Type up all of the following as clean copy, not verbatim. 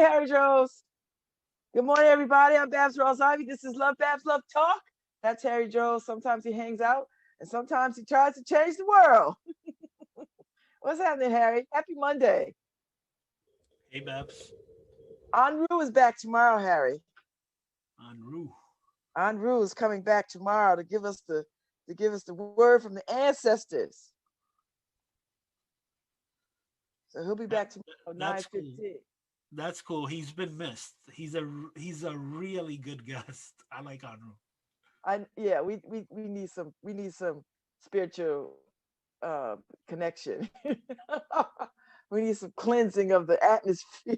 Harry Jones. Good morning, everybody. I'm Babz Rawls-Ivy. This is LoveBabz, LoveTalk. That's Harry Jones. Sometimes he hangs out, and sometimes he tries to change the world. What's happening, Harry? Happy Monday. Hey, Babs. Anru is back tomorrow, Harry. Anru. Anru is coming back tomorrow to give us the word from the ancestors. So he'll be back tomorrow, That's 9:15. cool. That's cool. He's been missed. He's a really good guest. I like Anru. We need some spiritual connection. We need some cleansing of the atmosphere.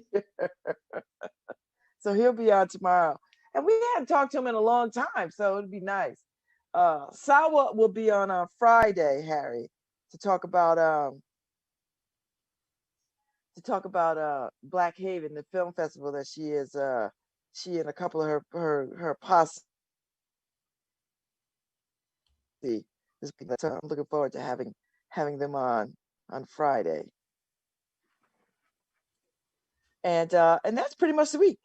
So he'll be on tomorrow. And we haven't talked to him in a long time, so it'd be nice. Sawa will be on Friday, Harry, to talk about Black Haven, the film festival that she and a couple of her posse. So I'm looking forward to having them on Friday. And that's pretty much the week.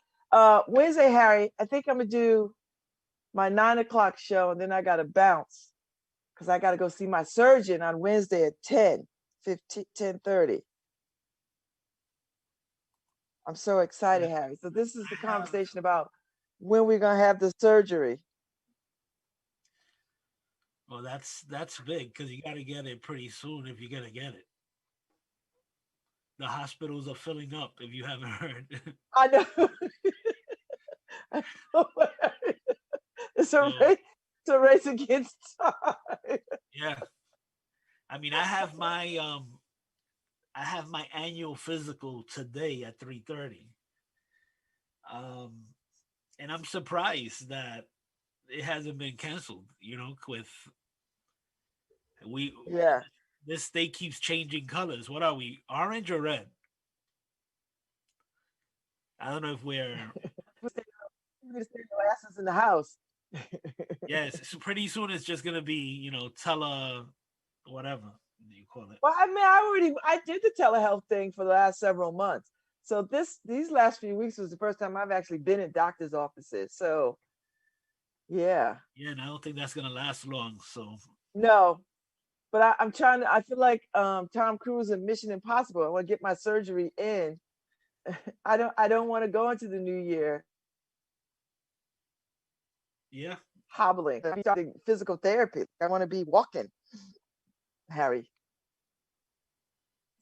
Wednesday, Harry, I think I'm gonna do my 9 o'clock show, and then I gotta bounce because I gotta go see my surgeon on Wednesday at 10:30. I'm so excited, Harry. So this is the conversation about when we're gonna have the surgery. Well, that's big because you got to get it pretty soon if you're gonna get it. The hospitals are filling up. If you haven't heard, I know. It's a race. It's a race against time. Yeah, I mean, I have my annual physical today at 3:30. And I'm surprised that it hasn't been canceled. With we Yeah. this state keeps changing colors. What are we? Orange or red? I don't know if we're. You need to stay your asses in the house. Yes, so pretty soon it's just gonna be whatever you call it. Well, I mean, I did the telehealth thing for the last several months. So these last few weeks was the first time I've actually been in doctor's offices. So yeah. Yeah, and I don't think that's gonna last long. So No, but I'm trying to. I feel like Tom Cruise in Mission Impossible. I want to get my surgery in. I don't want to go into the new year yeah, hobbling. I'm starting physical therapy. I want to be walking, Harry.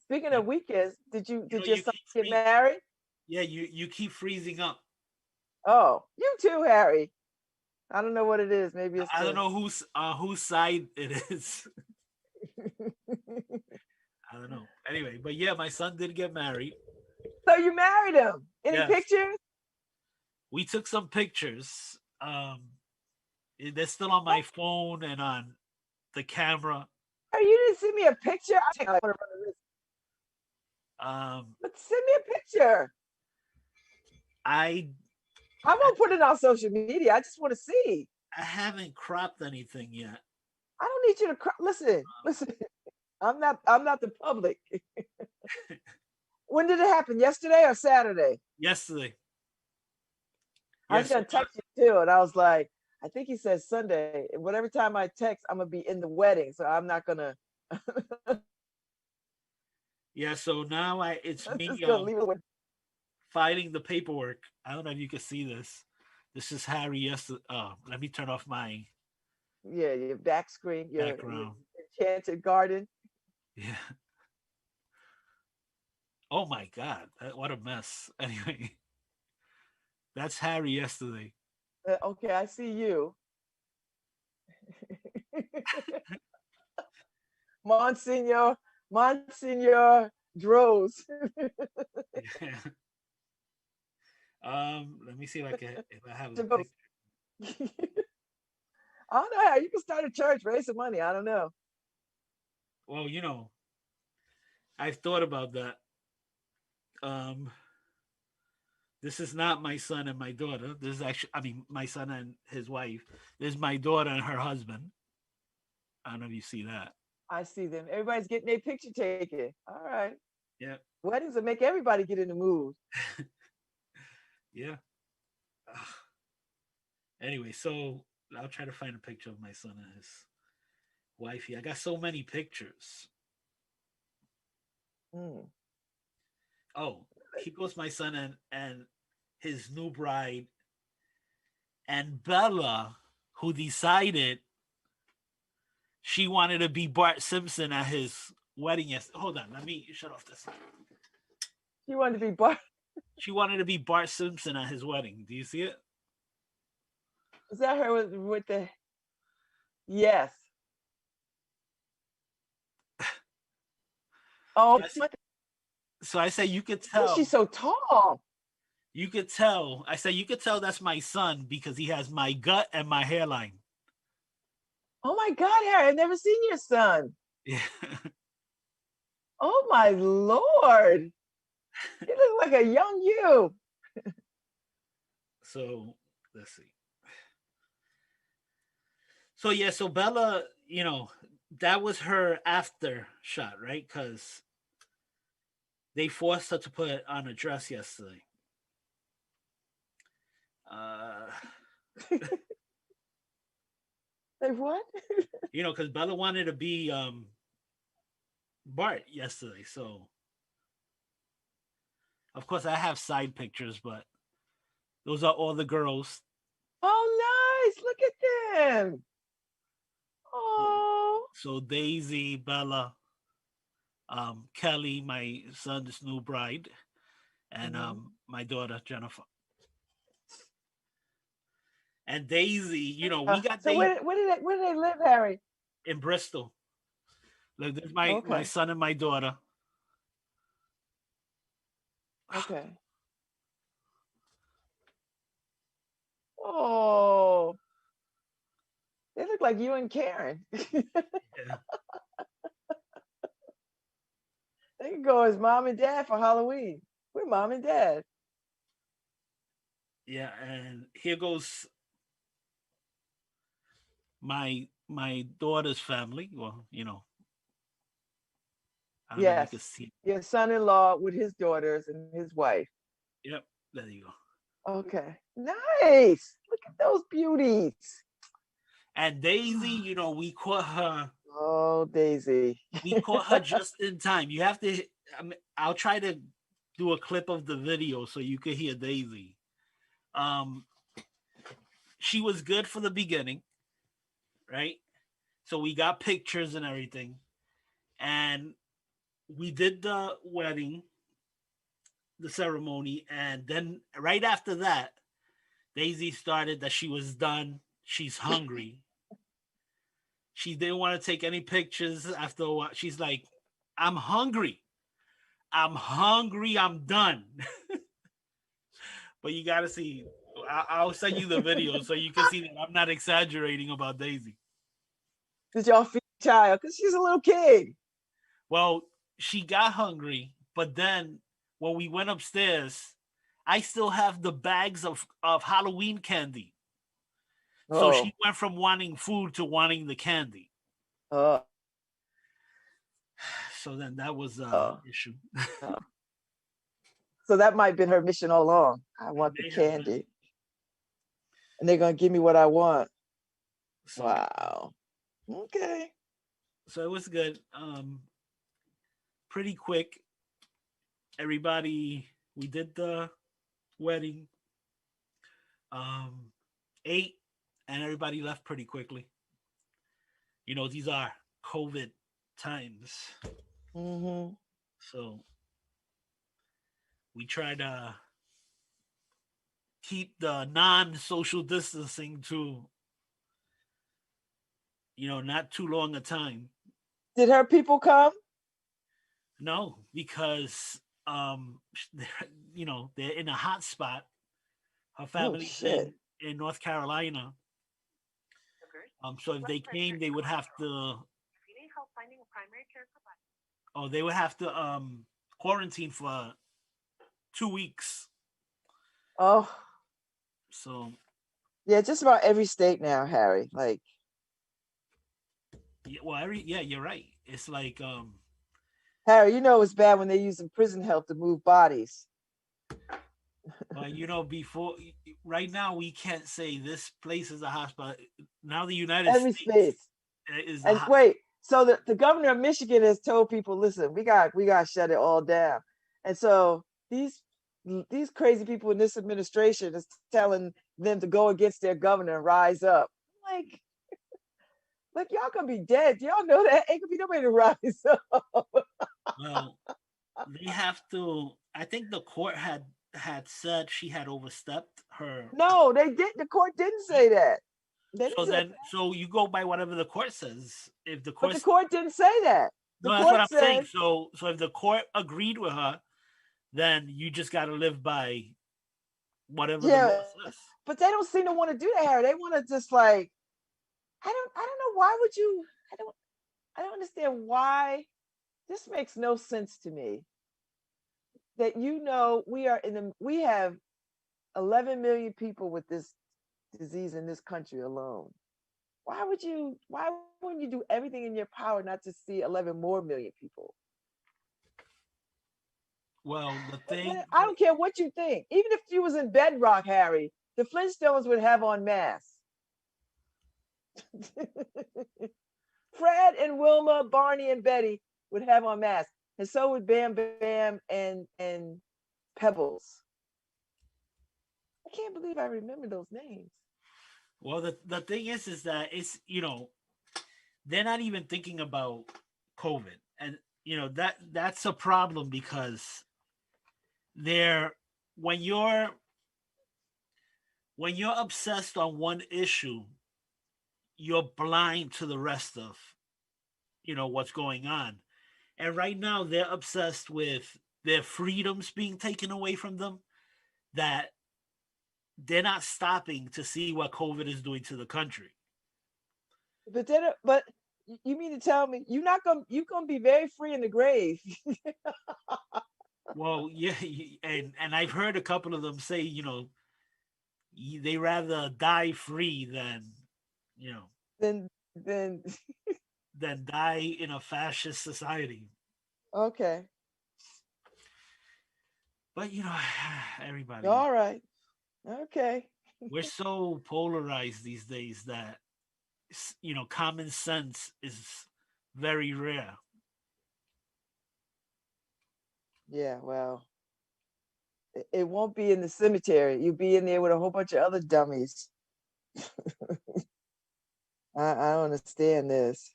Speaking yeah. of weekends, did your You son keep get married? yeah, you keep freezing up. Oh, you too, Harry. I don't know what it is. Maybe it's I don't the. know whose side it is. I don't know. Anyway, but yeah, my son did get married. So you married him? Any Yes, pictures? we took some pictures. They're still on my phone and on the camera. Harry, you didn't send me a picture. Um, But send me a picture. I I won't put it on social media. I just want to see. I haven't cropped anything yet. I don't need you to listen. Listen. I'm not the public. When did it happen? Yesterday or Saturday? Yesterday, I was yes. gonna text you too, and I was like, I think he said Sunday. And whatever time I text, I'm gonna be in the wedding, so I'm not gonna. Yeah, so now it's I'm me just gonna leave it with. filing the paperwork. I don't know if you can see this. This is Harry yesterday. Oh, let me turn off my Yeah, your back screen, your background. enchanted garden. Yeah. Oh my God, what a mess. Anyway, that's Harry yesterday. Okay, I see you, Monsignor, Monsignor Droz. Yeah. Let me see if I have the I picture. don't know how you can start a church, raise some money. I don't know. Well, I've thought about that. Um, this is not my son and my daughter. This is actually, I mean, my son and his wife. This is my daughter and her husband. I don't know if you see that. I see them. Everybody's getting their picture taken. All right. Yeah. Weddings will make everybody get in the mood. Yeah. Ugh. Anyway, so I'll try to find a picture of my son and his wifey. I got so many pictures. Mm. Oh, here goes my son and his new bride and Bella, who decided she wanted to be Bart Simpson at his wedding. Yes, hold on, let me shut off this. She wanted to be Bart. She wanted to be Bart Simpson at his wedding. Do you see it? Is that her with the? Yes. Oh, So I say you could why is tell. she so tall? You could tell. I say you could tell that's my son because he has my gut and my hairline. Oh my God, Harry! I've never seen your son. Yeah. Oh my Lord! You look like a young you. So let's see. So yeah, so Bella, that was her after shot, right? Because they forced her to put on a dress yesterday. Like what? Because Bella wanted to be Bart yesterday. So of course I have side pictures, but those are all the girls. Oh, nice! Look at them. Oh. So Daisy, Bella, Kelly, my son's new bride, and my daughter Jennifer. And Daisy, we got So Daisy where do they live, Harry? in Bristol. Look, there's my Okay. son and my daughter. Okay. Oh, they look like you and Karen. Yeah. They can go as mom and dad for Halloween. We're mom and dad. Yeah, and here goes my daughter's family. Well, I don't know if you Yes. can see. Your son-in-law with his daughters and his wife. Yep, there you go. Okay. Nice. Look at those beauties. And Daisy, we caught her. Oh, Daisy. We caught her just in time. You have to. I'll try to do a clip of the video so you can hear Daisy. She was good for the beginning, right? So we got pictures and everything, and we did the wedding, the ceremony, and then right after that, Daisy started that she was done. She's hungry. She didn't want to take any pictures after a while. She's like, I'm hungry. I'm hungry. I'm done. But you got to see. I'll send you the video so you can see that I'm not exaggerating about Daisy. Did y'all feed the child? Because she's a little kid. Well, she got hungry, but then when we went upstairs, I still have the bags of Halloween candy. So she went from wanting food to wanting the candy. Oh. So then that was an issue. So that might have been her mission all along. I want the candy. And they're going to give me what I want. So, wow. Okay. So it was good. Pretty quick. Everybody, we did the wedding. Ate, and everybody left pretty quickly. These are COVID times. Mm-hmm. So we try to keep the non-social distancing to, not too long a time. Did her people come? No, because they're in a hot spot. Her family's in North Carolina. So if they came, they would have to. If you need help finding a primary care provider. Oh, they would have to quarantine for 2 weeks. Oh. So. Yeah, just about every state now, Harry. Like. Yeah, well, you're right. It's like. Harry, it's bad when they use prison help to move bodies. But before, right now we can't say this place is a hospital. Now the United Every States space. is a And hospital. wait, so the governor of Michigan has told people, listen, we got to shut it all down. And so these crazy people in this administration is telling them to go against their governor and rise up. Like, y'all gonna be dead. Y'all know that ain't gonna be nobody to rise up. Well, they have to. I think the court had said she had overstepped her. No, they did. The court didn't say that. They didn't So say that. then, so you go by whatever the court says. If the But court, the court didn't say that. The no, that's what court I'm saying. said, So if the court agreed with her, then you just got to live by whatever the law yeah, says. but they don't seem to want to do that, Harry. They want to just like, I don't know why would you I don't I don't understand why this makes no sense to me. That we have 11 million people with this disease in this country alone. Why wouldn't you do everything in your power not to see 11 more million people? Well, the thing, I don't care what you think. Even if you was in bedrock, Harry, the Flintstones would have on masks. Fred and Wilma, Barney and Betty would have on masks, and so would Bam Bam and Pebbles. I can't believe I remember those names. well, the thing is that it's they're not even thinking about COVID, and that's a problem because they're when you're when you're obsessed on one issue, you're blind to the rest of what's going on. And right now they're obsessed with their freedoms being taken away from them, that they're not stopping to see what COVID is doing to the country. But you mean to tell me you're gonna be very free in the grave? Well, yeah, and I've heard a couple of them say, they rather die free you know, then than die in a fascist society. okay, But everybody, all right, okay. we're so polarized these days that common sense is very rare. Yeah, well, it won't be in the cemetery. You'll be in there with a whole bunch of other dummies. I don't understand this.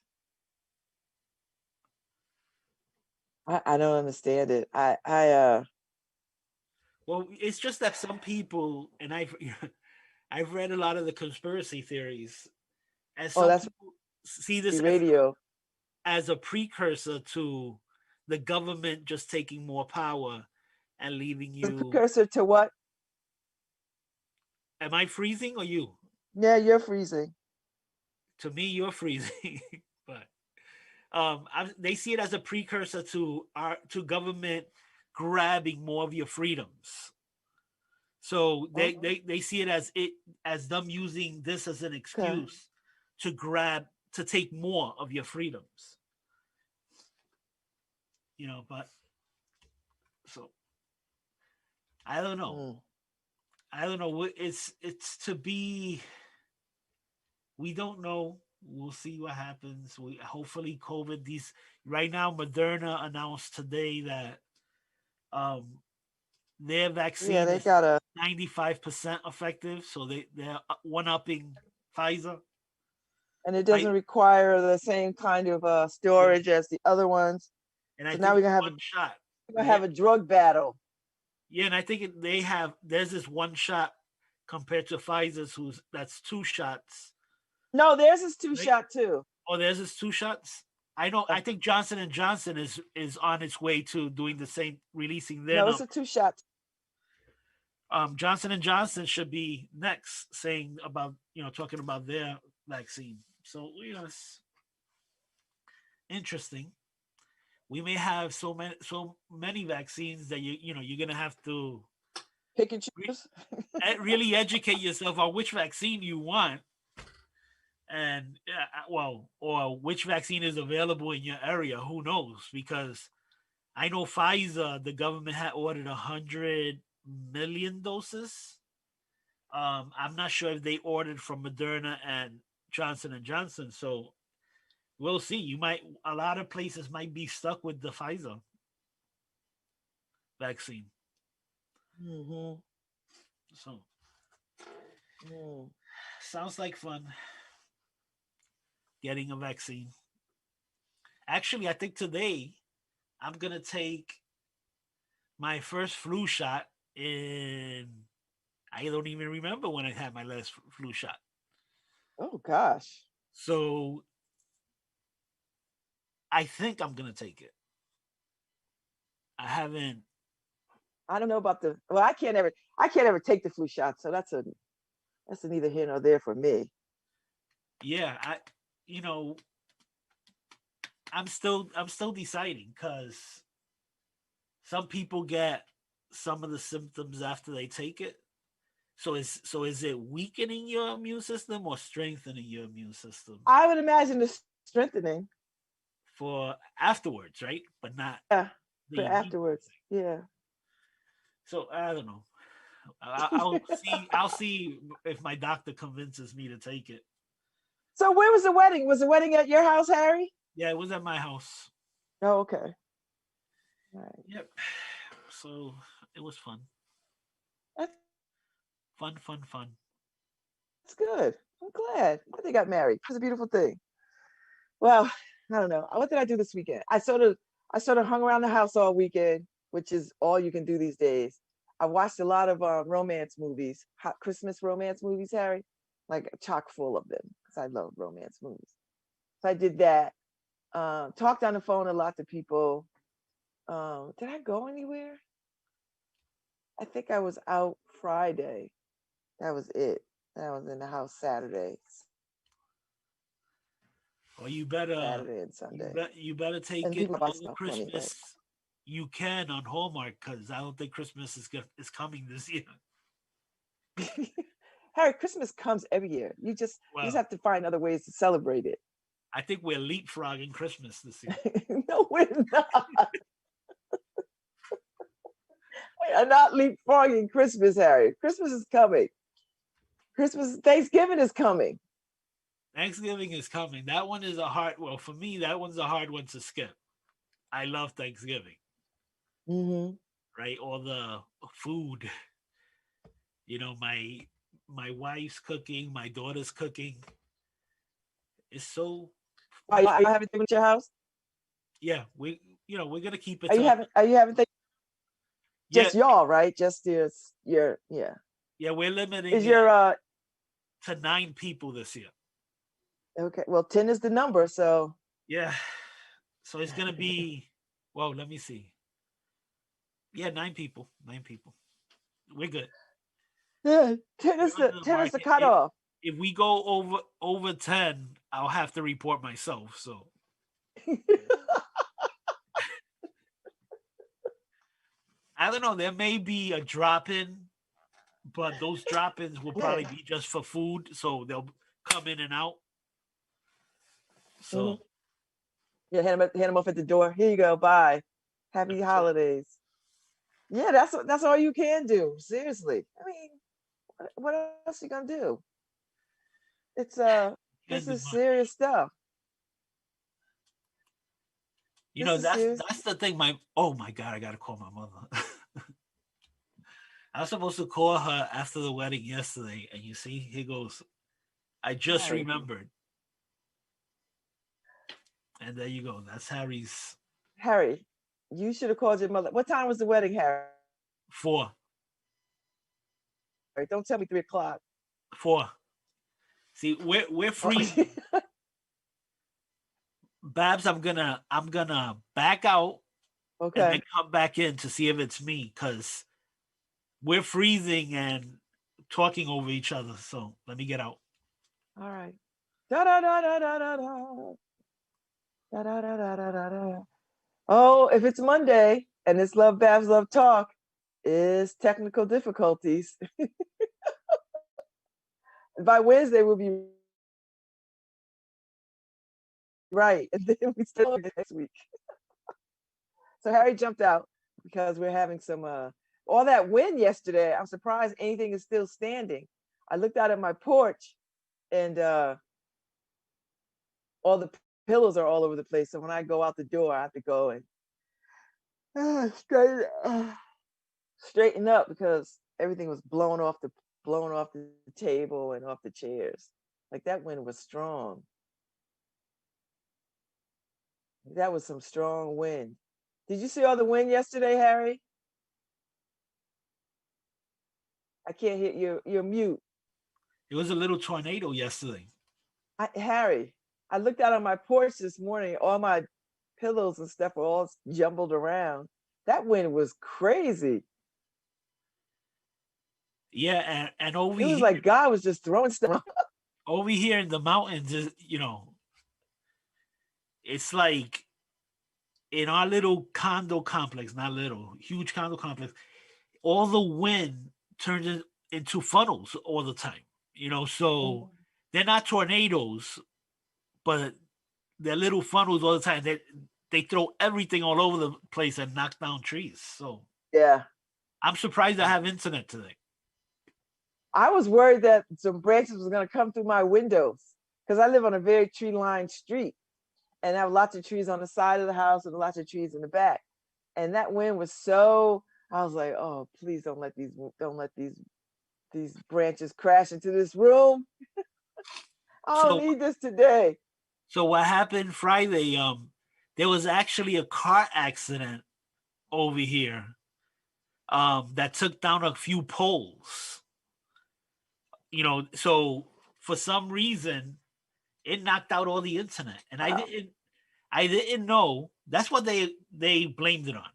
I don't understand it. Well, it's just that some people, and I've read a lot of the conspiracy theories, as Oh, some that's people see this radio. as a precursor to the government just taking more power and leaving The you. precursor to what? Am I freezing or you? Yeah, you're freezing. To me, you're freezing. But they see it as a precursor to government grabbing more of your freedoms. So they, Oh, they they see it as them using this as an okay. excuse to take more of your freedoms. But so I don't know. Mm. I don't know. It's to be. We don't know. We'll see what happens. We hopefully COVID. These right now, Moderna announced today that um their Yeah, vaccine they is got a 95% effective. So they're one upping Pfizer. and it I doesn't require the same kind of Yeah, storage as the other ones. and I So now think we're it's gonna have one shot. a drug battle. Yeah, and I think there's this one shot compared to Pfizer's that's two shots, No, theirs is two right? shot too. Oh, there's this two shots. I know. Yeah. I think Johnson and Johnson is on its way to doing the same, releasing their No, it's a number. two shot. Johnson and Johnson should be next, saying about talking about their vaccine. So it's interesting. We may have so many vaccines that you're gonna have to Pick and re- choose. really educate yourself on which vaccine you want, and well, or which vaccine is available in your area. Who knows? Because I know Pfizer, the government had ordered 100 million doses. I'm not sure if they ordered from Moderna and Johnson and Johnson. So we'll see. A lot of places might be stuck with the Pfizer vaccine. Mm-hmm. So Mm. sounds like fun getting a vaccine. Actually, I think today I'm gonna take my first flu shot in. I don't even remember when I had my last flu shot. Oh gosh. So I think I'm gonna take it. I haven't. I don't know about the. Well, I can't ever take the flu shot, so that's a neither here nor there for me. Yeah, you know, I'm still deciding because some people get some of the symptoms after they take it. So is it weakening your immune system or strengthening your immune system I would imagine the strengthening. for afterwards, right? But not Yeah, for the immediate. afterwards. Yeah. So I don't know. I'll see. I'll see if my doctor convinces me to take it. So where was the wedding? Was the wedding at your house, Harry? Yeah, it was at my house. Oh, okay. All right. Yep. So it was fun. That's Fun, fun, fun. good. I'm glad that they got married. It's a beautiful thing. Well, I don't know. What did I do this weekend? I sort of hung around the house all weekend, which is all you can do these days. I watched a lot of romance movies, hot Christmas romance movies, Harry, like chock full of them because I love romance movies. So I did that. Talked on the phone a lot to people. Did I go anywhere? I think I was out Friday. That was it. I was in the house Saturday, Well, you better Saturday and you Sunday, bet you better take and it people buy all the stuff for me. But Christmas you can on Hallmark because I don't think Christmas is coming this year. Harry, Christmas comes every year. You just Well, have to find other ways to celebrate it. I think we're leapfrogging Christmas this year. No, we're not. We are not leapfrogging Christmas, Harry. Christmas is coming. Thanksgiving is coming. Thanksgiving is coming. That one is well, for me, that one's a hard one to skip. I love Thanksgiving, Hmm. right? All the food, my wife's cooking, my daughter's cooking. It's so Are you having things at your house? yeah, we're gonna keep it Are you to having? Are you having things? yeah, Just y'all, right? Just your yeah. yeah, we're limiting Is it your to 9 people this year. okay? Well, 10 is the number, so Yeah. So it's gonna be well, let me see. Yeah, 9 people. 9 people. We're good. yeah, 10 We're is the under the 10 is the market. If cutoff. if we go over 10, I'll have to report myself. So I don't know. There may be a drop in, but those drop ins will probably Yeah. be just for food, so they'll come in and out. Hmm. So Yeah, hand them off at the door. Here you go. Bye. Happy that's it. holidays. Yeah, that's all you can do. Seriously. I mean, what else you gonna do? It's Can't this do is much. serious stuff. This is That's serious. that's the thing. My god, I gotta call my mother. I was supposed to call her after the wedding yesterday, and you see, here goes. I just Harry. remembered, and there you go. That's Harry's Harry, you should have called your mother. What time was the wedding, Harry? 4, Don't tell me 3 o'clock. 4. See, we're Oh, freezing. Babs, I'm gonna back out and then okay. come back in to see if it's me because we're freezing and talking over each other. So let me get out. All right. Da da da da da da da da da da da da da da. Oh, if it's Monday and it's Love Babs Love Talk, is technical difficulties. By Wednesday we'll be right, and then we still next week. So Harry jumped out because we're having some all that wind yesterday. I'm surprised anything is still standing. I looked out at my porch, and all the pillows are all over the place. So when I go out the door, I have to go and straighten up because everything was blown off the table and off the chairs. Like that wind was strong. That was some strong wind. Did you see all the wind yesterday, Harry? I can't hear you. You're mute. It was a little tornado yesterday. Harry, I looked out on my porch this morning. All my pillows and stuff were all jumbled around. That wind was crazy. Yeah, and over It was here, like God was just throwing stuff. over here in the mountains, it's like in our little condo complex, not little, huge condo complex, all the wind turns into funnels all the time. So they're not tornadoes, but they're little funnels all the time. They throw everything all over the place and knock down trees. So Yeah. I'm surprised I have internet today. I was worried that some branches was going to come through my windows because I live on a very tree-lined street and I have lots of trees on the side of the house and lots of trees in the back. And that wind was so, I was like, oh, please don't let these branches crash into this room. I don't need this today. So what happened Friday? There was actually a car accident over here that took down a few poles. So for some reason, it knocked out all the internet, and I didn't know. That's what they blamed it on.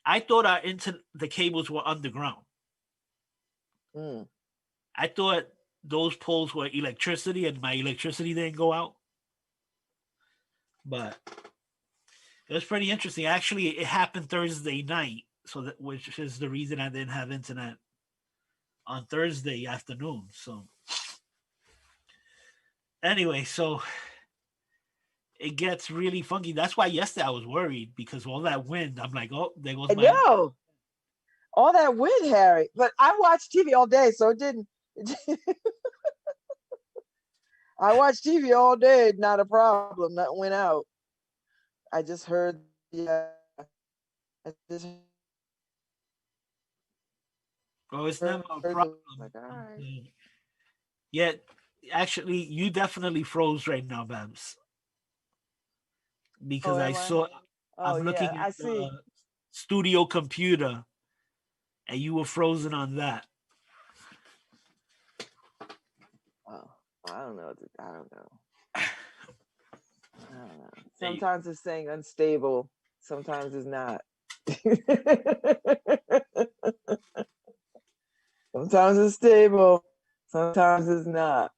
I thought the cables were underground. I thought those poles were electricity, and my electricity didn't go out. But it was pretty interesting. Actually, it happened Thursday night, which is the reason I didn't have internet on Thursday afternoon. So anyway, so it gets really funky. That's why yesterday I was worried because all that wind. I'm like, oh, there goes my. No, all that wind, Harry. But I watched TV all day, so it didn't. I watched TV all day, not a problem. That went out. I just heard. Oh, it's never a problem. Like, all right. Yeah, actually, you definitely froze right now, Babz. Because I'm looking at the studio computer, and you were frozen on that. Oh, I don't know. Sometimes it's saying unstable. Sometimes it's not. Sometimes it's stable. Sometimes it's not.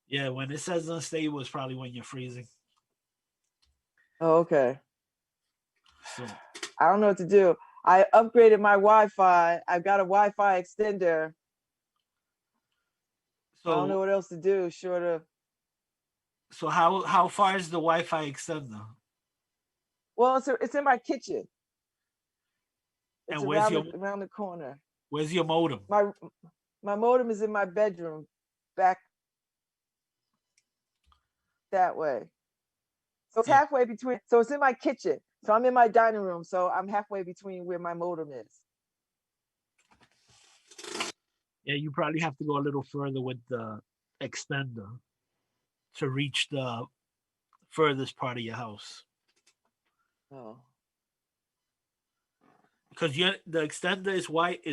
Yeah, when it says unstable, it's probably when you're freezing. Oh, okay. So I don't know what to do. I upgraded my Wi-Fi. I've got a Wi-Fi extender. So I don't know what else to do short of. So how far is the Wi-Fi extender? Well, it's in my kitchen. It's and where's around the corner. Where's your modem? My modem is in my bedroom, back that way. So it's halfway between. So it's in my kitchen. So I'm in my dining room. So I'm halfway between where my modem is. Yeah, you probably have to go a little further with the extender to reach the furthest part of your house. Oh. Because the extender is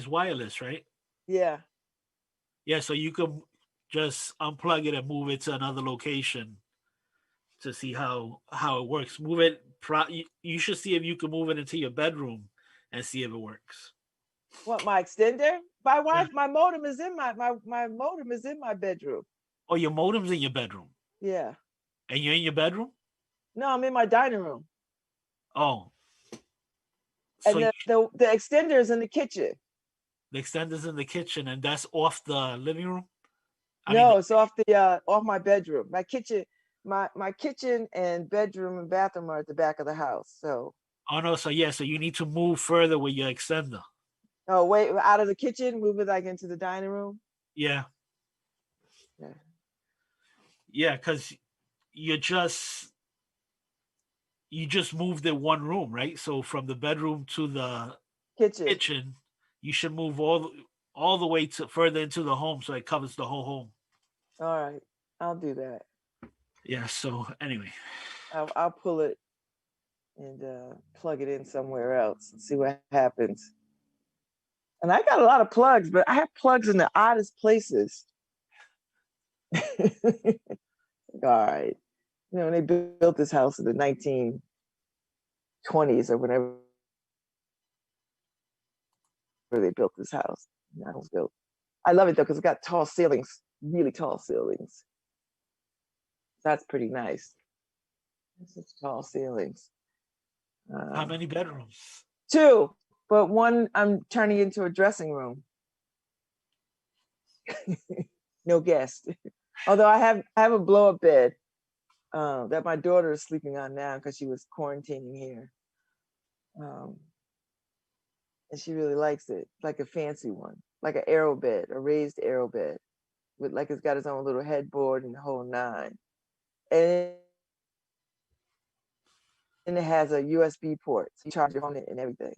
wireless, right? Yeah. Yeah, so you can just unplug it and move it to another location to see how it works. Move it. You should see if you can move it into your bedroom and see if it works. What, my extender? My modem is in my modem is in my bedroom. Oh, your modem's in your bedroom. Yeah. And you're in your bedroom? No, I'm in my dining room. Oh. So and the extender is in the kitchen. The extender's in the kitchen, and that's off the living room? It's off off my bedroom. My kitchen, my kitchen and bedroom and bathroom are at the back of the house. So. Oh no! So you need to move further with your extender. Oh, wait, out of the kitchen, move it like into the dining room. Yeah, Yeah. yeah, because you just you just moved in one room, right? So from the bedroom to the Kitchen. kitchen, you should move all the way to further into the home so it covers the whole home. All right, I'll do that. Yeah. So anyway, I'll pull it and plug it in somewhere else and see what happens. And I got a lot of plugs, but I have plugs in the oddest places. All right. You know, when they built this house in the 1920s or whenever they built this house. That was built. I love it though, because it got tall ceilings, really tall ceilings. That's pretty nice. Such tall ceilings. how many bedrooms? Two, but one I'm turning into a dressing room. No guest. Although I have a blow up bed that my daughter is sleeping on now because she was quarantining here. And she really likes it. Like a fancy one, like an arrow bed, a raised arrow bed, with like it's got its own little headboard and the whole nine. And it has a USB port, so you charge your phone and everything.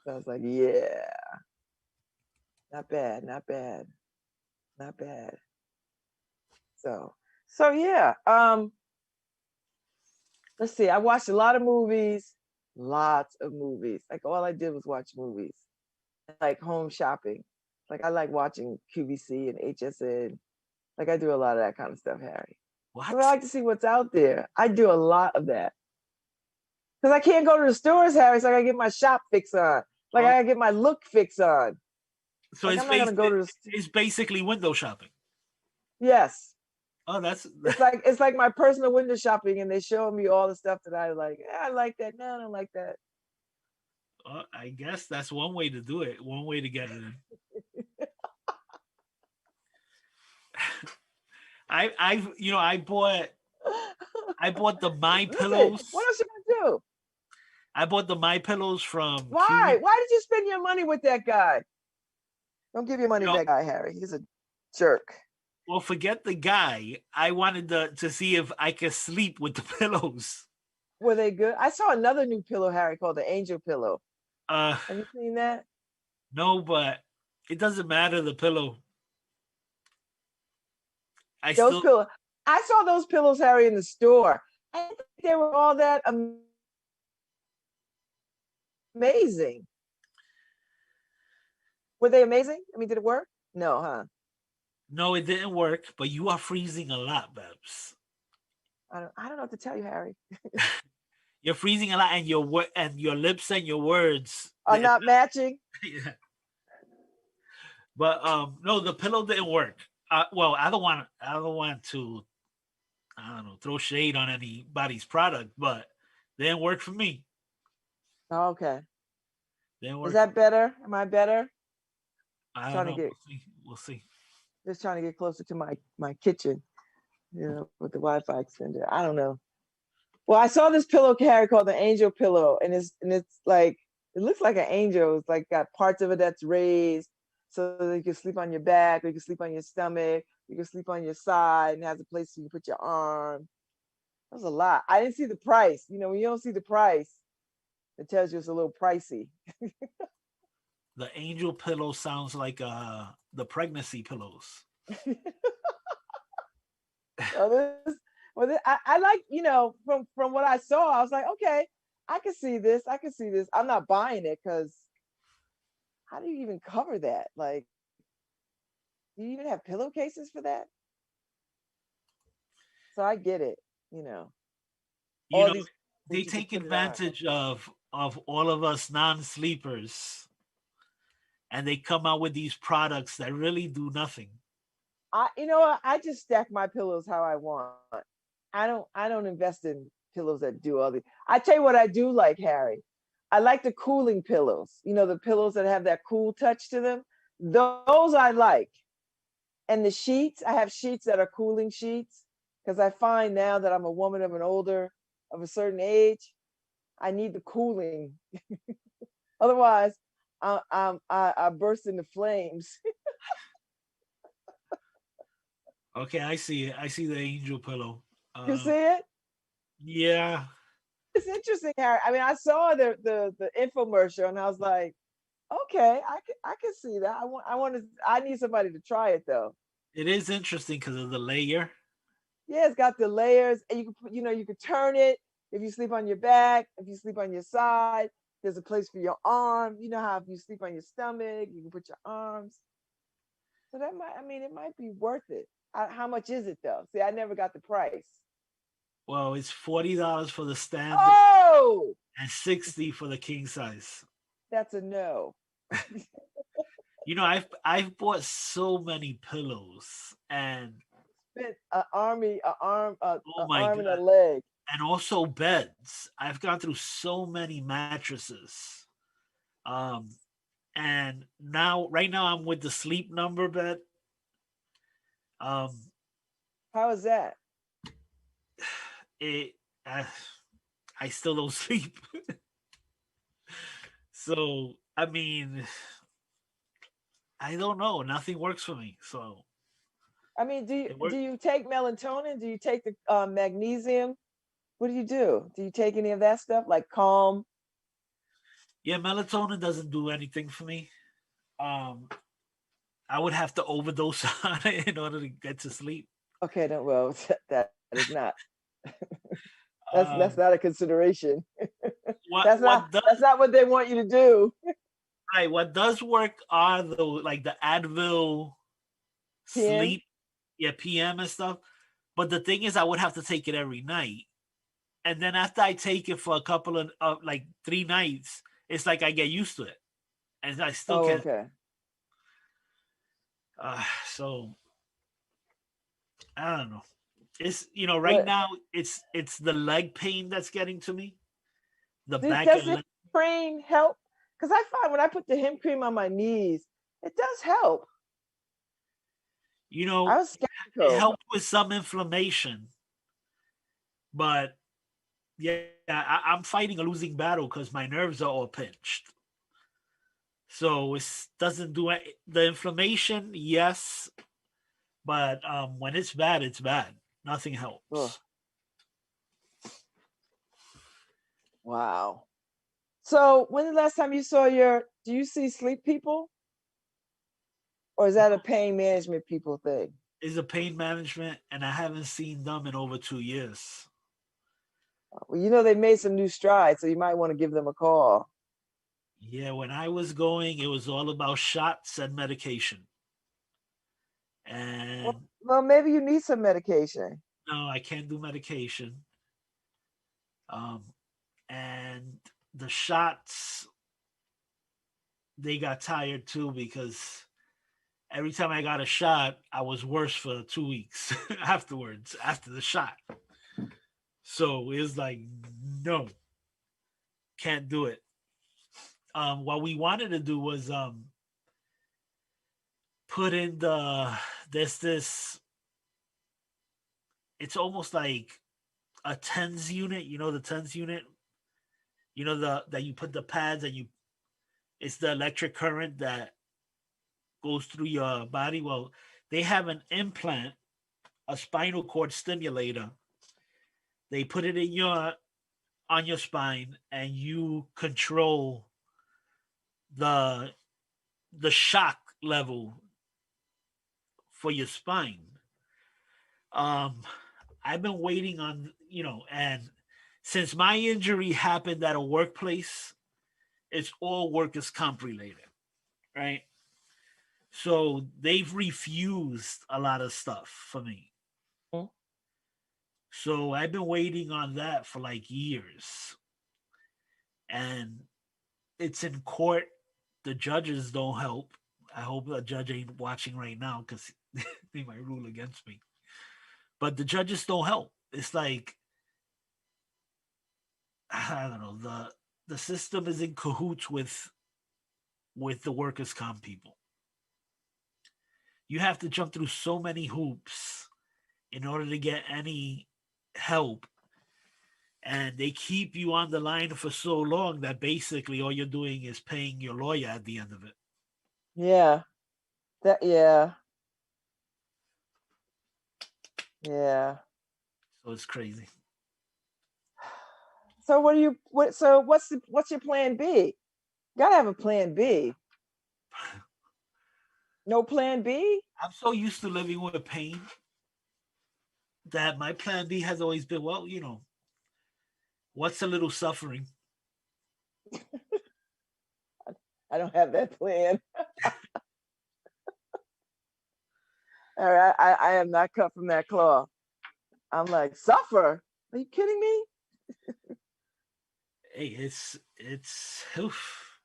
So I was like, yeah, not bad, not bad, not bad. So yeah. Let's see. I watched a lot of movies, lots of movies. Like all I did was watch movies. Like home shopping. Like I like watching QVC and HSN. Like I do a lot of that kind of stuff, Harry. What? Because I like to see what's out there. I do a lot of that. Because I can't go to the stores, Harry, so I gotta get my shop fix on. Like I gotta get my look fix on. So Like I'm not gonna go to the it's basically window shopping. Yes. Oh, that's It's like my personal window shopping, and they show me all the stuff that I like. I like that. No, I don't like that. I guess that's one way to do it. One way to get it in. I bought the My Listen, Pillows. what else you gonna do? I bought the My Pillows from Why? QV. Why did you spend your money with that guy? Don't give your money You to know, that guy, Harry. He's a jerk. well, forget the guy. I wanted to see if I could sleep with the pillows. Were they good? I saw another new pillow, Harry, called the Angel Pillow. Uh, Have you seen that? no, but it doesn't matter the pillow. I Those still pillows. I saw those pillows, Harry, in the store. I didn't think they were all that amazing. Were they amazing? I mean, did it work? No, huh? no, it didn't work. But you are freezing a lot, Babs. I don't know what to tell you, Harry. You're freezing a lot, and your lips and your words. Are not matching. Yeah. But no, the pillow didn't work. Well, I don't want to I don't know throw shade on anybody's product, but they didn't work for me. Oh, okay. They didn't Is work. that better? Am I better? I don't Trying to know. get We'll see. We'll see. just trying to get closer to my kitchen, with the Wi-Fi extender. I don't know. Well, I saw this pillow, Harry, called the Angel Pillow, and it's like it looks like an angel. It's like got parts of it that's raised, so that you can sleep on your back, or you can sleep on your stomach, you can sleep on your side, and it has a place you can put your arm. That was a lot. I didn't see the price. When you don't see the price, it tells you it's a little pricey. The angel pillow sounds like the pregnancy pillows. So I like, from what I saw, I was like, okay, I can see this. I can see this. I'm not buying it because how do you even cover that? Like, do you even have pillowcases for that? So I get it, You all know, these they that you could take put it on. advantage of all of us non-sleepers, and they come out with these products that really do nothing. I just stack my pillows how I want. I don't invest in pillows that do all the. I tell you what I do like, Harry. I like the cooling pillows. The pillows that have that cool touch to them. Those I like. And the sheets, I have sheets that are cooling sheets because I find now that I'm a woman of a certain age, I need the cooling. Otherwise, I burst into flames. Okay, I see it. I see the angel pillow. You see Um, it? yeah, It's interesting, Harry. I mean, I saw the infomercial, and I was like, okay, I can see that. I need somebody to try it though. it is interesting because of the layer. Yeah, it's got the layers, and you can put, you can turn it if you sleep on your back, if you sleep on your side. There's a place for your arm. You know how if you sleep on your stomach, you can put your arms. So that might, I mean, it might be worth it. How much is it though? See, I never got the price. Well, it's $40 for the standard Oh, and 60 for the king size. that's a no. I've bought so many pillows, and Spent an army, oh a my arm and a god, leg. and also beds. I've gone through so many mattresses. Um, and now right now I'm with the Sleep Number bed. Um, How is that? it uh, I still don't sleep. So I mean, I don't know. Nothing works for me. So I mean, do you it do worked. you take melatonin? Do you take the magnesium? What do you do? Do you take any of that stuff like calm? Yeah, melatonin doesn't do anything for me. Um, I would have to overdose on it in order to get to sleep. Okay, no, well, that is not that's Um, not a consideration. what That's not what does that's not what they want you to do. right? What does work are the Advil PM. sleep, yeah, PM and stuff. But the thing is, I would have to take it every night, and then after I take it for a couple of like 3 nights, it's like I get used to it, and I still Oh, can't. okay. So I don't know. It's right What now it's the leg pain that's getting to me, the back does and the leg. cream help? Because I find when I put the hemp cream on my knees, it does help. You I know, was it skeptical. helped with some inflammation, but yeah, I'm fighting a losing battle because my nerves are all pinched. So it doesn't do it. The inflammation, yes, but when it's bad, it's bad. Nothing Ugh, helps. wow. So when's the last time you saw do you see sleep people? Or is that a pain management people thing? Is a pain management, and I haven't seen them in over 2 years. Well, they made some new strides, so you might want to give them a call. Yeah, when I was going, it was all about shots and medication. Well, And well, maybe you need some medication. no, I can't do medication. Um, and the shots, they got tired too because every time I got a shot, I was worse for 2 weeks afterwards, after the shot. So it was like, no, can't do it. What we wanted to do was put in this, it's almost like a TENS unit, the TENS unit, that you put the pads and it's the electric current that goes through your body. Well, they have an implant, a spinal cord stimulator. They put it in on your spine, and you control the the shock level for your spine. Um, I've been waiting on, and since my injury happened at a workplace, it's all workers' comp related, right? So they've refused a lot of stuff for me. Mhm. So I've been waiting on that for like years. And it's in court. The judges don't help. I hope the judge ain't watching right now because they might rule against me. But the judges don't help. It's like I don't know. The system is in cahoots with the workers' comp people. You have to jump through so many hoops in order to get any help. and they keep you on the line for so long that basically all you're doing is paying your lawyer at the end of it. Yeah. Yeah. Yeah. So it's crazy. So what's your plan B? Gotta have a plan B. No plan B? I'm so used to living with pain that my plan B has always been, well, what's a little suffering? I don't have that plan. All right, I am not cut from that cloth. I'm like, suffer? Are you kidding me? Hey, it's oof.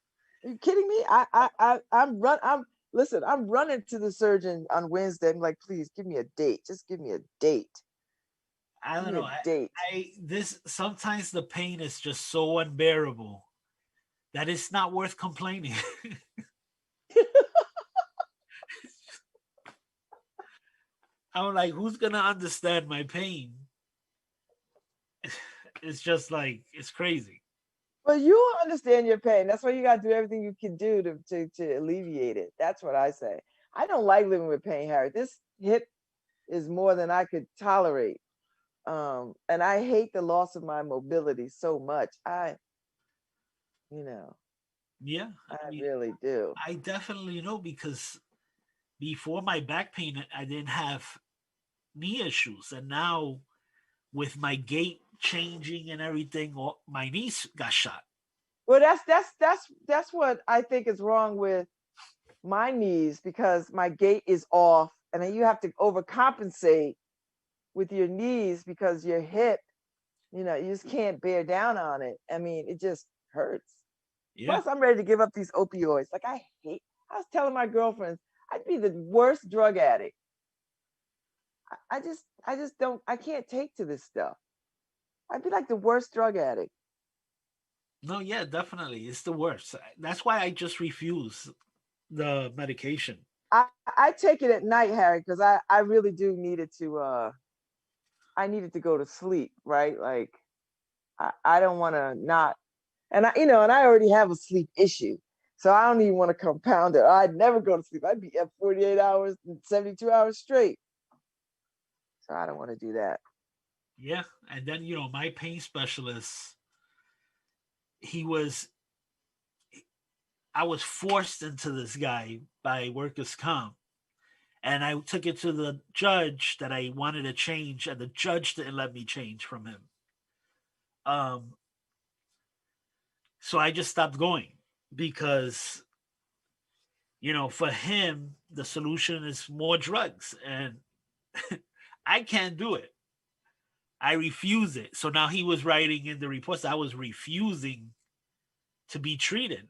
Are you kidding me? I'm listen, I'm running to the surgeon on Wednesday. I'm like, please give me a date. Just give me a date. I Give don't me know. a date. I this sometimes the pain is just so unbearable that it's not worth complaining. I'm like, who's gonna understand my pain? It's just like it's crazy. Well, you understand your pain. That's why you gotta do everything you can do to alleviate it. That's what I say. I don't like living with pain, Harry. This hip is more than I could tolerate. And I hate the loss of my mobility so much. You know, Yeah, I I mean, really do. I definitely know because before my back pain, I didn't have knee issues, and now with my gait changing and everything, my knees got shot. Well, that's what I think is wrong with my knees because my gait is off, and then you have to overcompensate with your knees because your hip, you just can't bear down on it. I mean, it just hurts. Yeah, Plus, I'm ready to give up these opioids. Like I was telling my girlfriends, I'd be the worst drug addict. I just don't, I can't take to this stuff. I'd be like the worst drug addict. no, yeah, definitely, it's the worst. That's why I just refuse the medication. I take it at night, Harry, because I really do need it to I needed to go to sleep, right? Like I don't want to not, and I already have a sleep issue, so I don't even want to compound it. I'd never go to sleep. I'd be up 48 hours, 72 hours straight. So I don't want to do that. Yeah, and then my pain specialist, he was, I was forced into this guy by workers' comp, and I took it to the judge that I wanted to change, and the judge didn't let me change from him. Um, so I just stopped going because for him the solution is more drugs, and I can't do it. I refuse it. So now he was writing in the reports I was refusing to be treated.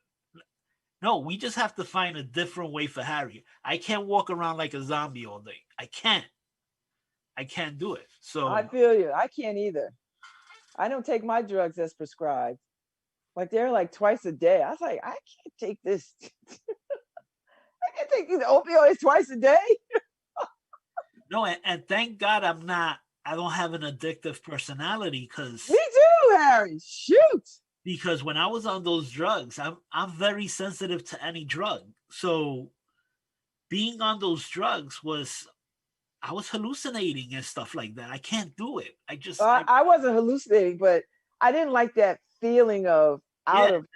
No, we just have to find a different way for Harry. I can't walk around like a zombie all day. I can't. I can't do it. I So feel you. I can't either. I don't take my drugs as prescribed. Like they're like twice a day. I was like, I can't take this. I can't take these opioids twice a day. no, and thank God I don't have an addictive personality Me too, Harry. Shoot. because when I was on those drugs, I'm very sensitive to any drug. So being on those drugs was, I was hallucinating and stuff like that. I can't do it. I wasn't hallucinating, but I didn't like that feeling of Yeah, out of,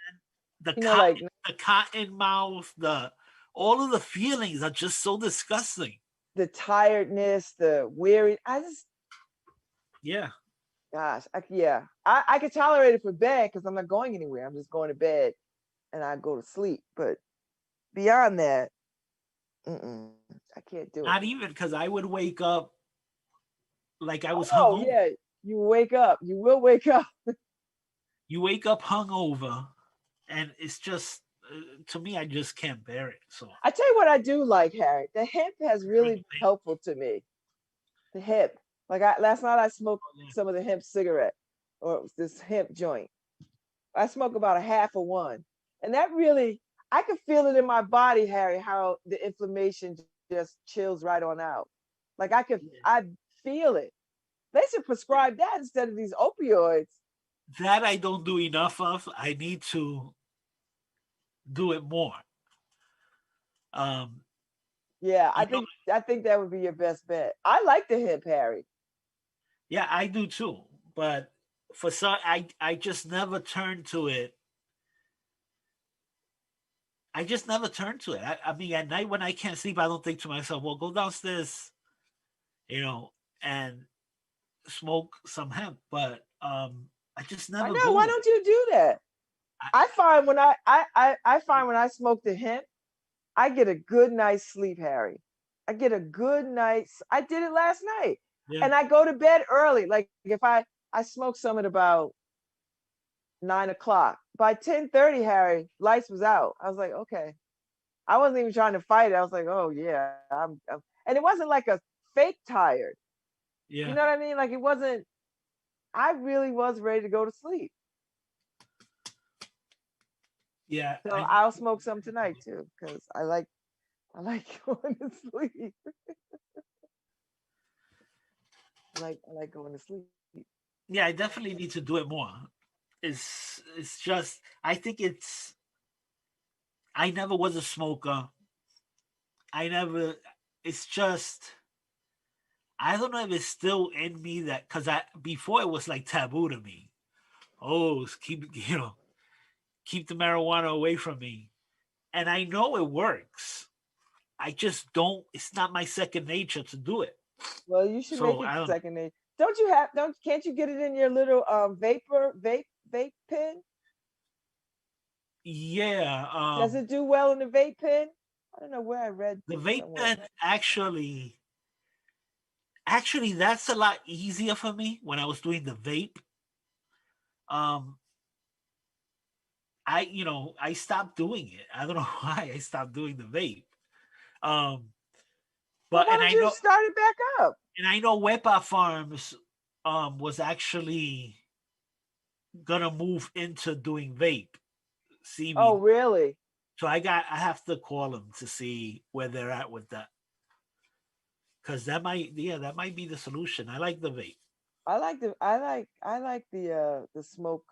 the like cotton mouth, the all of the feelings are just so disgusting. the tiredness, the weary. I just, Yeah, gosh, yeah. I could tolerate it for bed because I'm not going anywhere. I'm just going to bed and I go to sleep. But beyond that, I can't do it. not even because I would wake up like I was Oh hungover. yeah, you wake up. You will wake up. You wake up hungover, and it's just to me, I just can't bear it. So I tell you what I do like, Harry. The hemp has really been helpful to me. The hemp. Like last night I smoked some of the hemp cigarette or this hemp joint. I smoke about a half of one. And that really, I could feel it in my body, Harry, how the inflammation just chills right on out. Like I feel it. They should prescribe that instead of these opioids. that I don't do enough of. I need to do it more. Um, Yeah, you know, I think that would be your best bet. I like the hip, Harry. yeah, I do too. But for some, I just never turn to it. I just never turn to it. I mean, at night when I can't sleep, I don't think to myself, "Well, go downstairs, you know, and smoke some hemp." But I just I never know. go Why there. don't you do that? I, I find I find when I smoke the hemp, I get a good night's sleep, Harry. I get a good night's. I did it last night, yeah, and I go to bed early. Like if I smoke some at about 9 o'clock. By 10:30, Harry, lights was out. I was like, okay. I wasn't even trying to fight it. I was like, oh yeah, and it wasn't like a fake tired. You yeah, know what I mean? Like it wasn't. I really was ready to go to sleep. yeah. So I'll smoke some tonight too, because I like going to sleep. I like going to sleep. Yeah, I definitely need to do it more. It's just I think it's I never was a smoker. I never it's just I don't know if it's still in me that because I before it was like taboo to me. Oh, keep keep the marijuana away from me. And I know it works. I just don't it's not my second nature to do it. Well, you should make So it I don't know. second nature. Don't you have? Don't can't you get it in your little vape pen? Yeah, Does it do well in the vape pen? I don't know where I read the this vape somewhere. pen actually that's a lot easier for me when I was doing the vape. Um I stopped doing it. I don't know why I stopped doing the vape. Um Well, but why don't you start it back up? I know Wepa Farms was actually gonna move into doing vape Oh, CBD. really? So I have to call them to see where they're at with that. Cause that might be the solution. I like the vape. I like the smoke,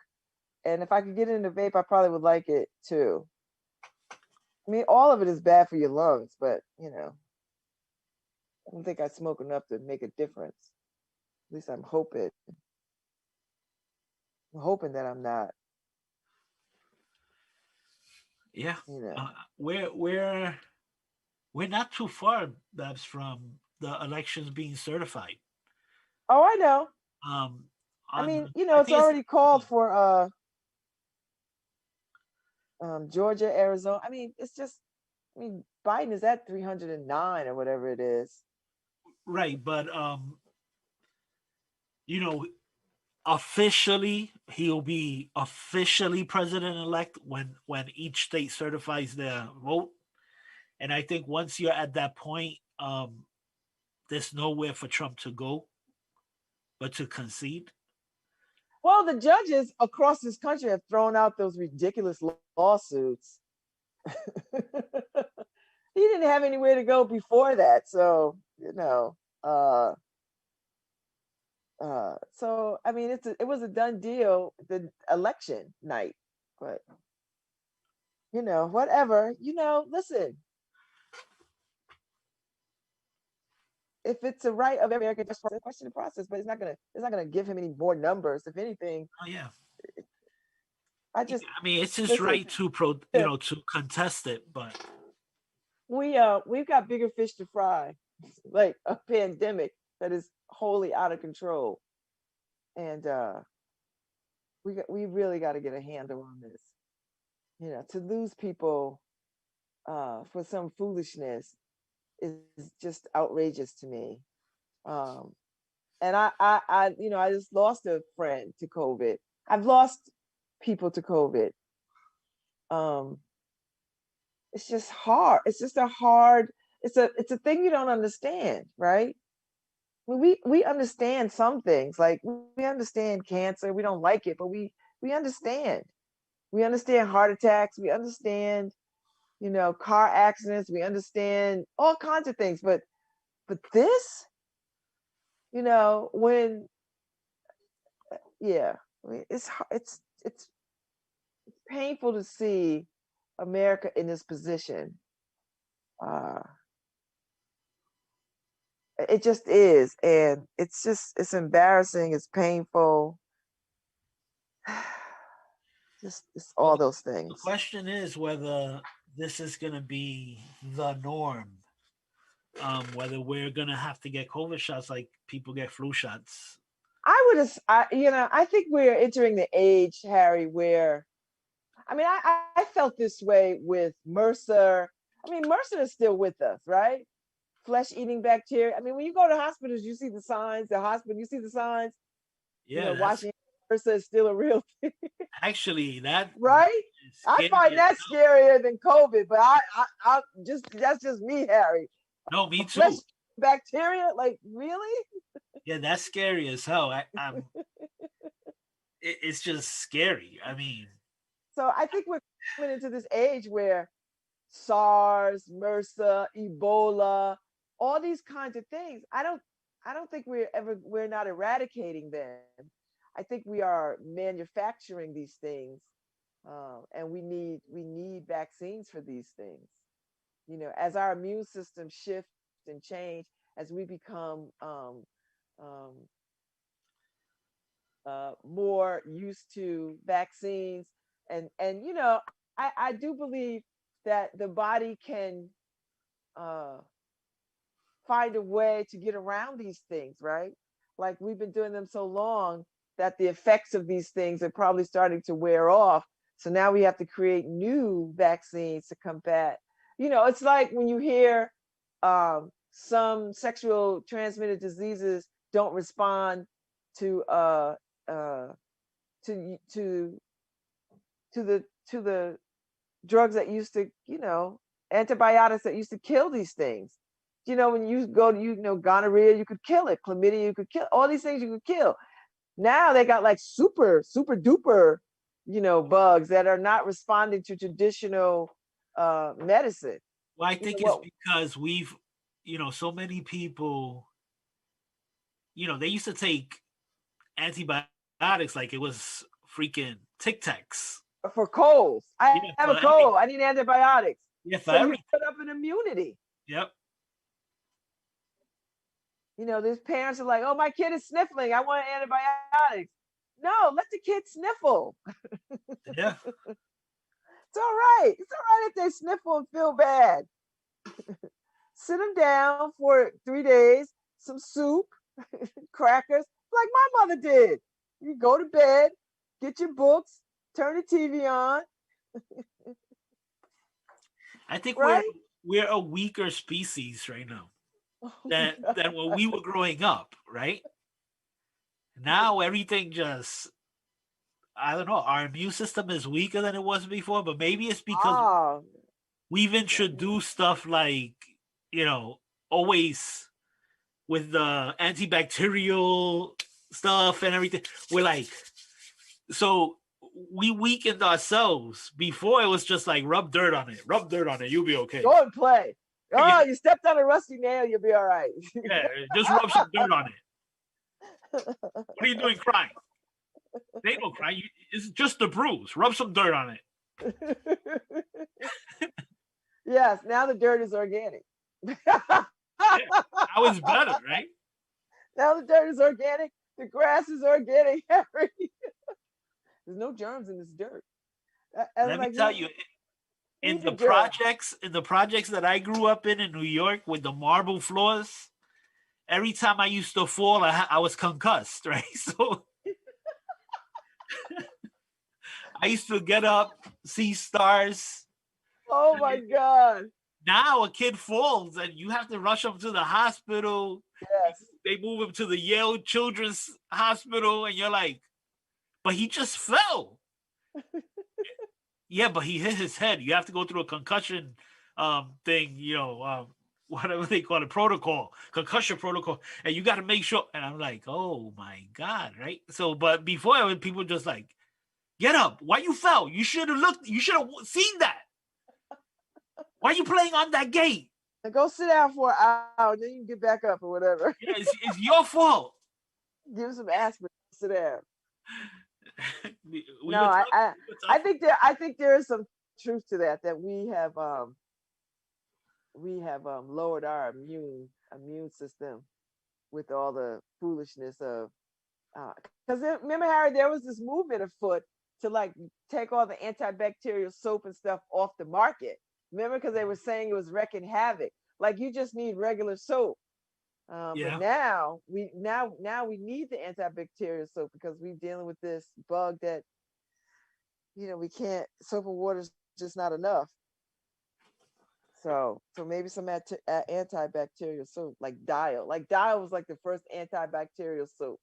and if I could get it in the vape, I probably would like it too. I mean, all of it is bad for your lungs, but I don't think I smoke enough to make a difference. At least I'm hoping. I'm hoping that I'm not. Yeah. You know. Uh, we're we're not too far, Babs, from the elections being certified. Oh, I know. Um, I mean, on I it's think it's already called for Georgia, Arizona. I mean, it's just. I mean, Biden is at 309 or whatever it is. right, but you know, officially he'll be officially president elect when each state certifies their vote. And I think once you're at that point, there's nowhere for Trump to go but to concede. Well, the judges across this country have thrown out those ridiculous lawsuits. He didn't have anywhere to go before that, so uh, so I mean, it was a done deal the election night, but whatever. Listen, if it's a right of every American, just question the process, but it's not gonna give him any more numbers. If anything, Oh yeah, I just I mean it's his listen. right to to contest it, but We've got bigger fish to fry, like a pandemic that is wholly out of control, and we really got to get a handle on this. To lose people for some foolishness is just outrageous to me. Um, and I just lost a friend to COVID. I've lost people to COVID. Um, it's just hard. It's just a hard. It's a thing you don't understand, right? We understand some things. Like we understand cancer. We don't like it, but we understand. We understand heart attacks. We understand, car accidents. We understand all kinds of things. But this, when yeah. I mean, it's painful to see America in this position. Uh, it just is, and it's embarrassing. It's painful. Just it's Well, all those the things. question is whether this is going to be the norm. Whether we're going to have to get COVID shots like people get flu shots. I think we're entering the age, Harry, where I mean, I felt this way with Mercer. I mean, Mercer is still with us, right? Flesh-eating bacteria. I mean, when you go to hospitals, you see the signs. The hospital, you see the signs. Yeah, that's Watching Mercer is still a real thing, actually that right? is I scary find as that hell. scarier than COVID, but I just that's just me, Harry. No, me A flesh too. bacteria, like really? Yeah, that's scary as hell. It's just scary. I mean, So I think we're coming into this age where SARS, MRSA, Ebola, all these kinds of things. I don't think we're not eradicating them. I think we are manufacturing these things, and we need vaccines for these things. As our immune system shifts and change, as we become um, more used to vaccines, and I do believe that the body can uh, find a way to get around these things, right? Like we've been doing them so long that the effects of these things are probably starting to wear off. So now we have to create new vaccines to combat. It's like when you hear some sexual transmitted diseases don't respond to uh, to the drugs that used to, antibiotics that used to kill these things. When you go to, gonorrhea, you could kill it. Chlamydia, you could kill all these things you could kill. Now they got like super, super duper, bugs that are not responding to traditional medicine. well, I You know think it's what? because so many people, they used to take antibiotics like it was freaking Tic Tacs. For colds, I Yeah, have for a cold. I need antibiotics. yeah, for So you everything. put up an immunity. Yep. These parents are like, oh, my kid is sniffling. I want antibiotics. No, let the kid sniffle. Yeah. It's all right. It's all right if they sniffle and feel bad. Sit them down for 3 days, some soup, crackers, like my mother did. You go to bed, get your books, turn the TV on, I think we're right? we're a weaker species right now than when we were growing up, right? Now everything just I don't know, our immune system is weaker than it was before, but maybe it's because Oh, we've introduced stuff like, you know, always with the antibacterial stuff and everything. We're like, so we weakened ourselves. Before it was just like rub dirt on it, you'll be okay. go and play. Yeah, Oh, you stepped on a rusty nail, you'll be all right. yeah, just rub some dirt on it. What are you doing crying? They don't cry. It's just a bruise. Rub some dirt on it. Yes, now the dirt is organic. Yeah, now it's better, right? Now the dirt is organic. The grass is organic, Harry. There's no germs in this dirt. I was Let me like, tell you, who's the germ? in the projects that I grew up in New York with the marble floors, every time I used to fall, I was concussed, right? So I used to get up, see stars. Oh my God. Now a kid falls and you have to rush him to the hospital. Yes. They move him to the Yale Children's Hospital, and you're like, but he just fell. Yeah, but he hit his head. You have to go through a concussion thing, whatever they call it, protocol, concussion protocol, and you got to make sure. And I'm like, oh my God, right? So, but before people just like, get up. Why you fell? You should have looked. You should have seen that. Why are you playing on that gate? And go sit down for an hour, and then you can get back up or whatever. Yeah, it's your fault. Give him some aspirin. Sit down. No, I think there is some truth to that. That we have lowered our immune system with all the foolishness of because remember, Harry, there was this movement afoot to like take all the antibacterial soap and stuff off the market. Remember, because they were saying it was wrecking havoc. Like you just need regular soap. But Yeah. now we need the antibacterial soap because we're dealing with this bug that we can't. Soap and water is just not enough. So maybe some antibacterial soap like Dial. Like Dial was like the first antibacterial soap.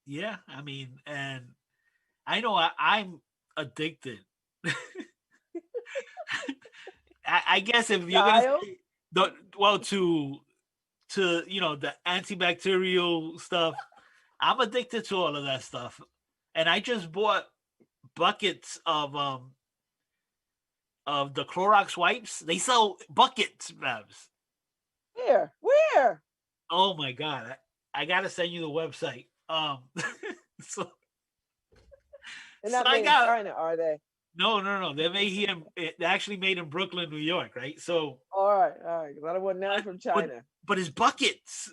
Yeah, I mean, and I know I'm addicted. I guess if you're gonna Dial. say well to the antibacterial stuff, I'm addicted to all of that stuff, and I just bought buckets of the Clorox wipes. They sell buckets, Babz. Where? Oh my god, I gotta send you the website. So They're so not I made in got China, are they? no. They're made here. They're actually made in Brooklyn, New York, right? So All right. 'Cause I don't want none from but China. but it's buckets,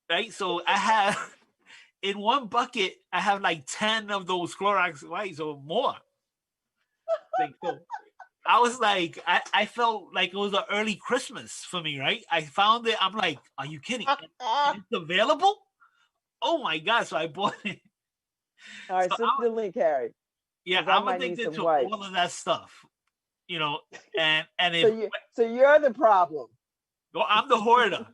right? So I have in one bucket, I have like 10 of those Clorox wipes or more. Like so, I was like, I felt like it was an early Christmas for me, right? I found it. I'm like, are you kidding? And it's available? Oh my god! So I bought it. All So right, send the link, Harry, yeah, because I I'm might need addicted some to all wipes. of that stuff, and So if you're the problem. well, I'm the hoarder.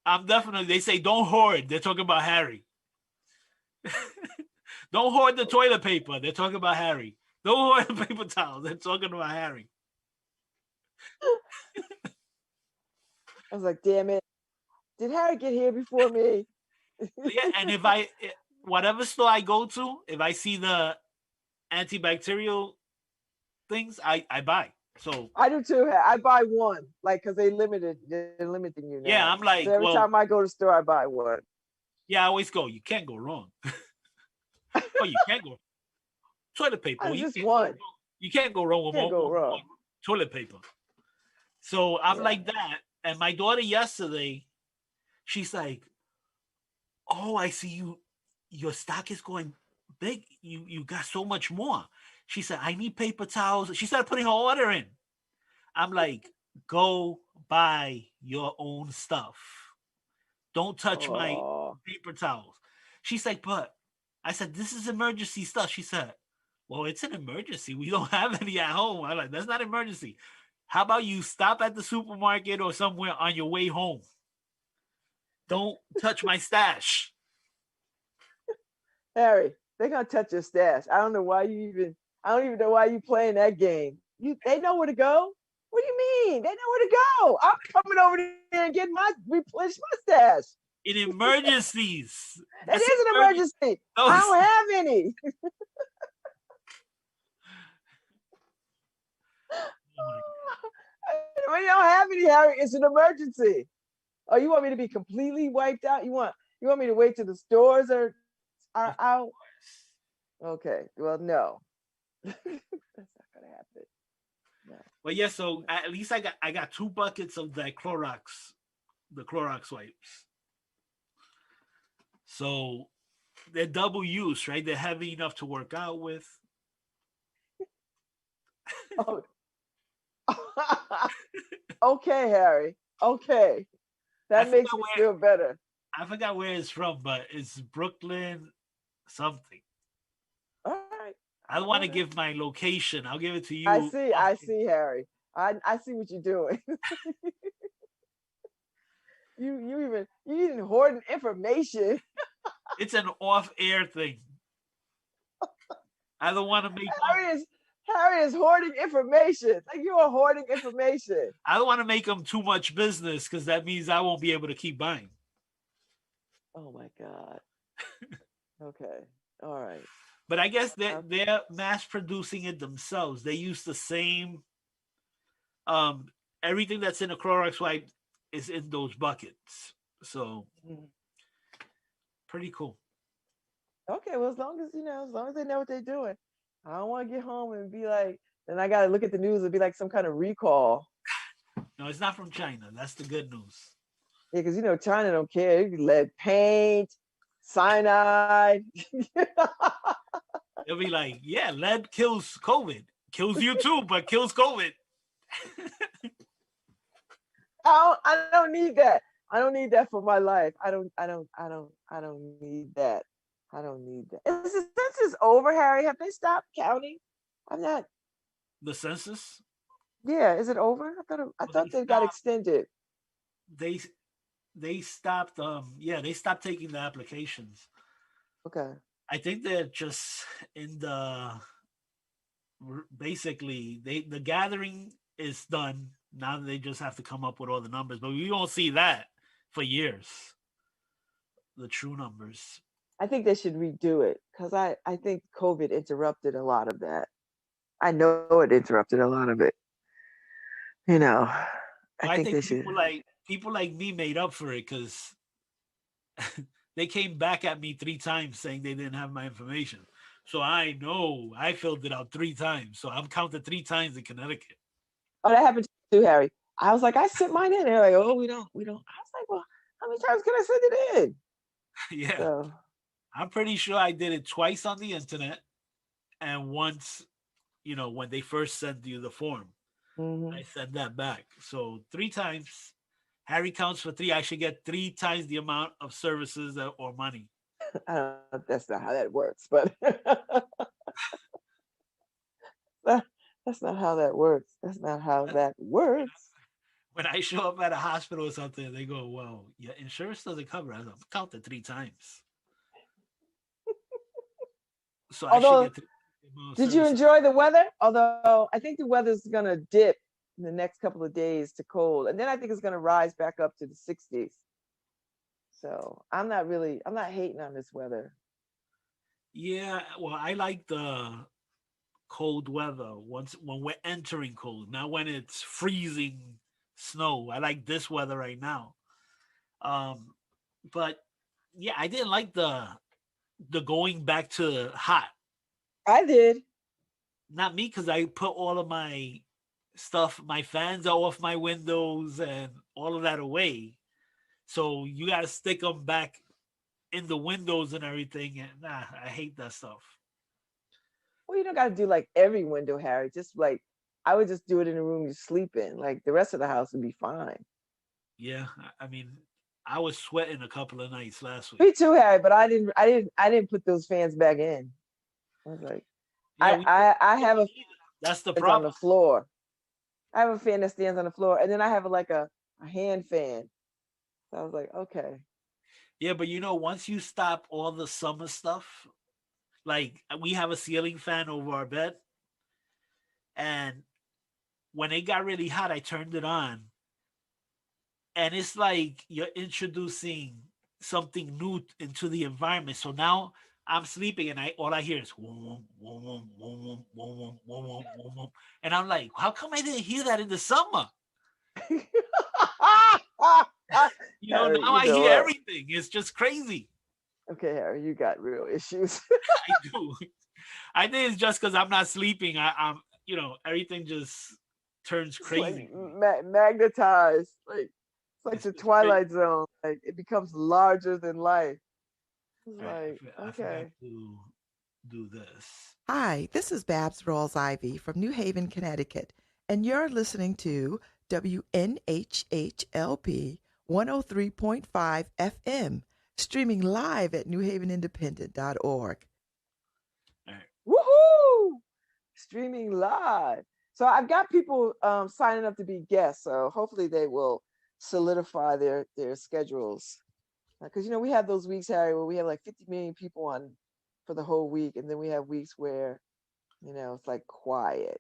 I'm definitely. They say don't hoard. They're talking about Harry. Don't hoard the toilet paper. They're talking about Harry. Don't hoard the paper towels. They're talking about Harry. I was like, damn it. Did Harry get here before me? Yeah, and if whatever store I go to, if I see the antibacterial things, I buy. So I do too. I buy one, like, because they're limiting you yeah, now. I'm So like, every well, time I go to the store, I buy one. yeah, I always go. You can't go wrong. Oh, you can't go toilet paper. It's You just can't go one. wrong. You can't go wrong with Can't go one wrong. toilet paper. So I'm Yeah. like that. And my daughter yesterday, she's like, "Oh, I see you. Your stock is going big. You got so much more." She said, "I need paper towels." She started putting her order in. I'm like, "Go buy your own stuff. Don't touch my Oh. paper towels." She's like, "But," I said, "This is emergency stuff." She said, "Well, it's an emergency. We don't have any at home." I'm like, "That's not emergency. How about you stop at the supermarket or somewhere on your way home? Don't touch my stash." Harry, they're gonna touch your stash. I don't even know why you playing that game. They know where to go. What do you mean? They know where to go. I'm coming over there and getting replenish my stash. In emergencies. It That's is an emergency. emergency. No, I don't have any. When you don't have any, Harry, it's an emergency. Oh, you want me to be completely wiped out? You want me to wait till the stores are out? Okay. Well, no. That's not gonna happen. No. but yeah, so at least I got 2 buckets of that Clorox, the Clorox wipes. So they're double use, right? They're heavy enough to work out with. Oh. Okay, Harry. Okay. I That forgot makes me where feel better. I forgot where it's from, but it's Brooklyn something. All right. I don't want to Okay. give my location. I'll give it to I you. see. I see, Harry. I see what you're doing. you even hoarding information. It's an off-air thing. I don't want to make Harry is hoarding information. Like you are hoarding information. I don't want to make them too much business because that means I won't be able to keep buying. Oh my God. Okay. All right. But I guess they're mass producing it themselves. They use the same um everything that's in a Clorox wipe is in those buckets. So Mhm. pretty cool. Okay, well, as long as you know, as long as they know what they're doing, I don't want to get home and be like, then I got to look at the news and be like some kind of recall. No, it's not from China. That's the good news. Yeah, because you know China don't care. They lead paint, cyanide. They'll be like, yeah, lead kills COVID. Kills you too, but kills COVID. I don't need that. I don't need that for my life. I don't need that. I don't need that. Is the census over, Harry? Have they stopped counting? I'm not. The census, Yeah, is it over? I well, they thought they got stopped. extended. They they stopped. Yeah, they stopped taking the applications. Okay. I think they're just in the basically the gathering is done. Now they just have to come up with all the numbers, but we won't see that for years. The true numbers. I think they should redo it because I think COVID interrupted a lot of that. I know it interrupted a lot of it. You know, I Well, I think they think should. people like me made up for it because they came back at me 3 times saying they didn't have my information. So I know I filled it out 3 times. So I'm counted 3 times in Connecticut. Oh, that happened too, Harry. I was like, I sent mine in. They're like, oh, we don't. I was like, well, how many times can I send it in? Yeah. So, I'm pretty sure I did it twice on the internet and once, when they first send you the form. I mhm. sent that back. So 3 times. Harry counts for three. I should get 3 times the amount of services or money. I don't know if that's not how that works, but that's not how that works. That's not how that works. When I show up at a hospital or something, they go, "Well, your insurance doesn't cover." I'm counted 3 times, so I should Although, get 3 did you services. enjoy the weather? Although I think the weather's gonna dip in the next couple of days to cold, and then I think it's gonna rise back up to the 60s. So I'm not hating on this weather. Yeah, well, I like the cold weather once when we're entering cold, not when it's freezing snow. I like this weather right now. Um, but yeah, I didn't like the going back to hot. I did. Not me because I put all of my stuff, my fans are off my windows and all of that away. So you got to stick them back in the windows and everything. And nah, I hate that stuff. Well, you don't got to do like every window, Harry. Just like I would just do it in the room you sleep in. Like the rest of the house would be fine. Yeah, I mean, I was sweating a couple of nights last week. Me too, Harry. But I didn't put those fans back in. I was like, Yeah, I have a that's the fan on problem. the floor. I have a fan that stands on the floor, and then I have like a hand fan. So I was like, okay. Yeah, but once you stop all the summer stuff, like we have a ceiling fan over our bed, and when it got really hot, I turned it on, and it's like you're introducing something new into the environment. So now I'm sleeping, and I all I hear is wom, wom, wom, wom, wom, wom, wom, wom, wom, wom, wom. And I'm like, how come I didn't hear that in the summer? Harry, Now you I know hear what? everything. It's just crazy. Okay, Harry, you got real issues. I do. I think it's just because I'm not sleeping. Everything just turns It's like crazy. magnetized. Like it's like the It's crazy. Twilight Zone. Like it becomes larger than life. It's All right, like, I forgot okay. to do this. Hi, this is Babz Rawls-Ivy from New Haven, Connecticut, and you're listening to WNHHLP 103.5 FM, streaming live at newhavenindependent.org. All right. Woohoo! Streaming live. So I've got people signing up to be guests. So hopefully they will solidify their schedules. Because we have those weeks, Harry, where we have like 50 million people on for the whole week, and then we have weeks where it's like quiet.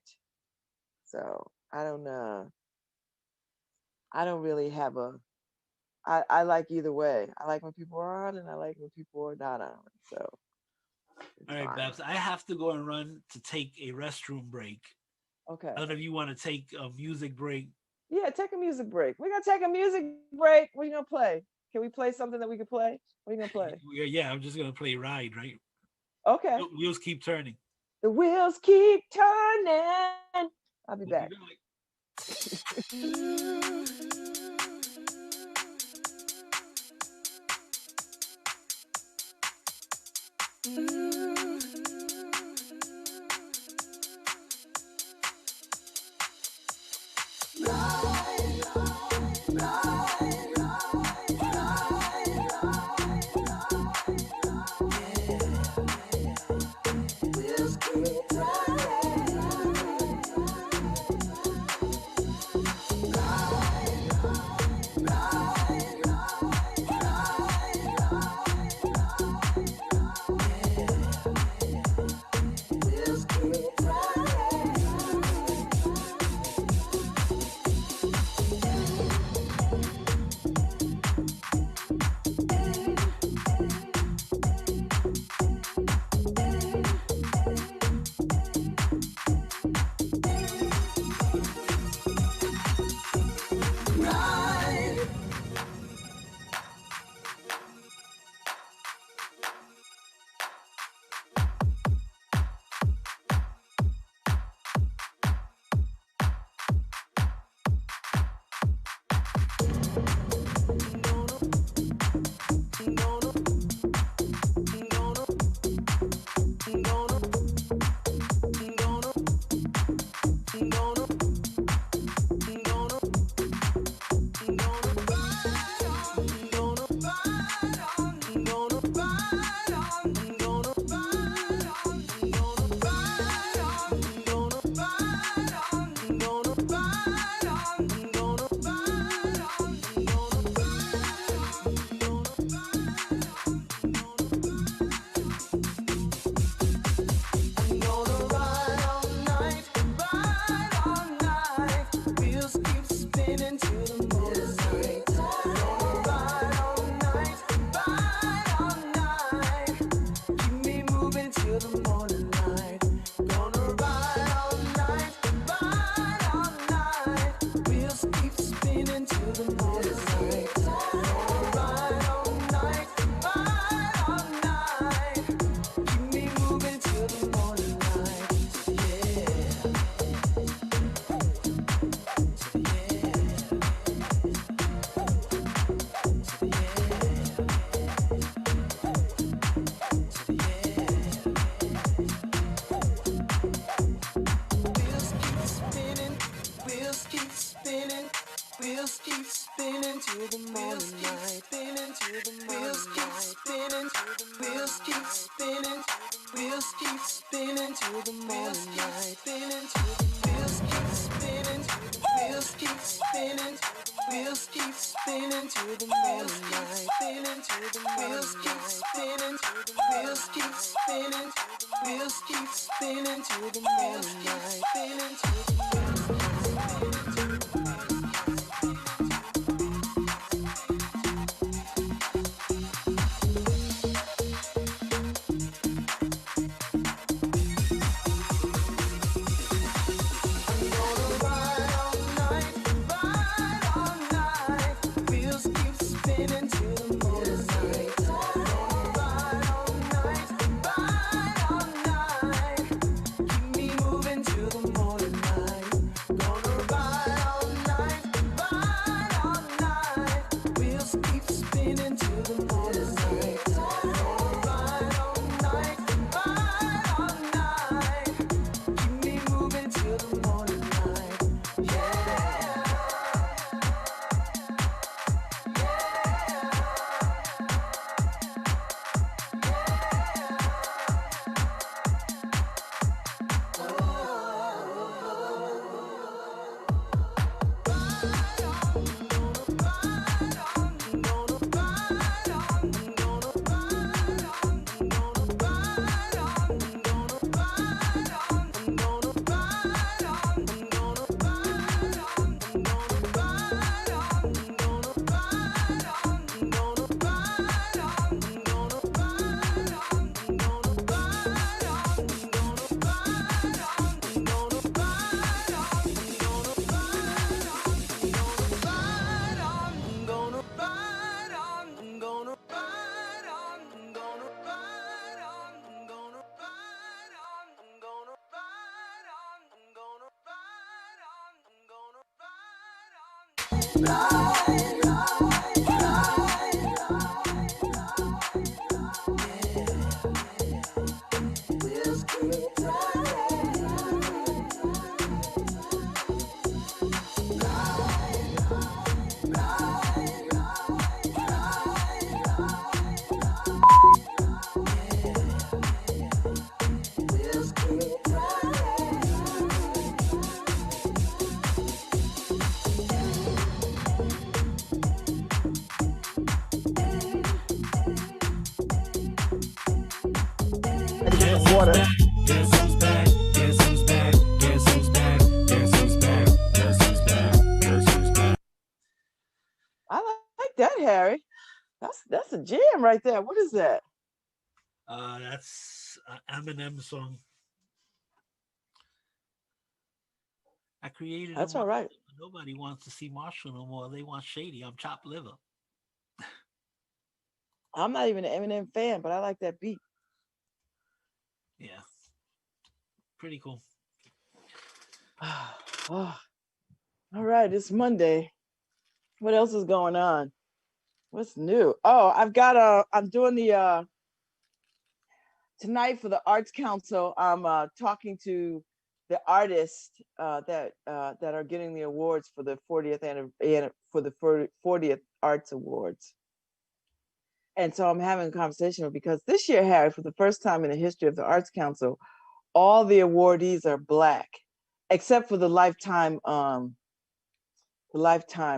So I don't know. I don't really have a. I like either way. I like when people are on, and I like when people are not on. So it's All right, fine. Babs. I have to go and run to take a restroom break. Okay. I don't know if you want to take a music break. Yeah, take a music break. We're gonna take a music break. What are you gonna play? Can we play something that we could play? What are you gonna play? Yeah, I'm just gonna play Ride, right? Okay. Wheels keep turning. The wheels keep turning. I'll be We'll back. be back. Water. Guess who's back? Guess who's back? Guess who's back? Guess who's back? Guess who's back? Guess who's back? I like that, Harry. That's a jam right there. What is that? That's an Eminem song. I created. That's all right. Nobody wants to see Marshall no more. They want Shady. I'm chopped liver. I'm not even an Eminem fan, but I like that beat. Yeah, pretty cool. Oh, all right, it's Monday. What else is going on? What's new? Oh, I'm doing the tonight for the Arts Council. I'm talking to the artists that are getting the awards for the 40th Arts Awards. And so I'm having a conversation because this year, Harry, for the first time in the history of the Arts Council, all the awardees are Black, except for the Lifetime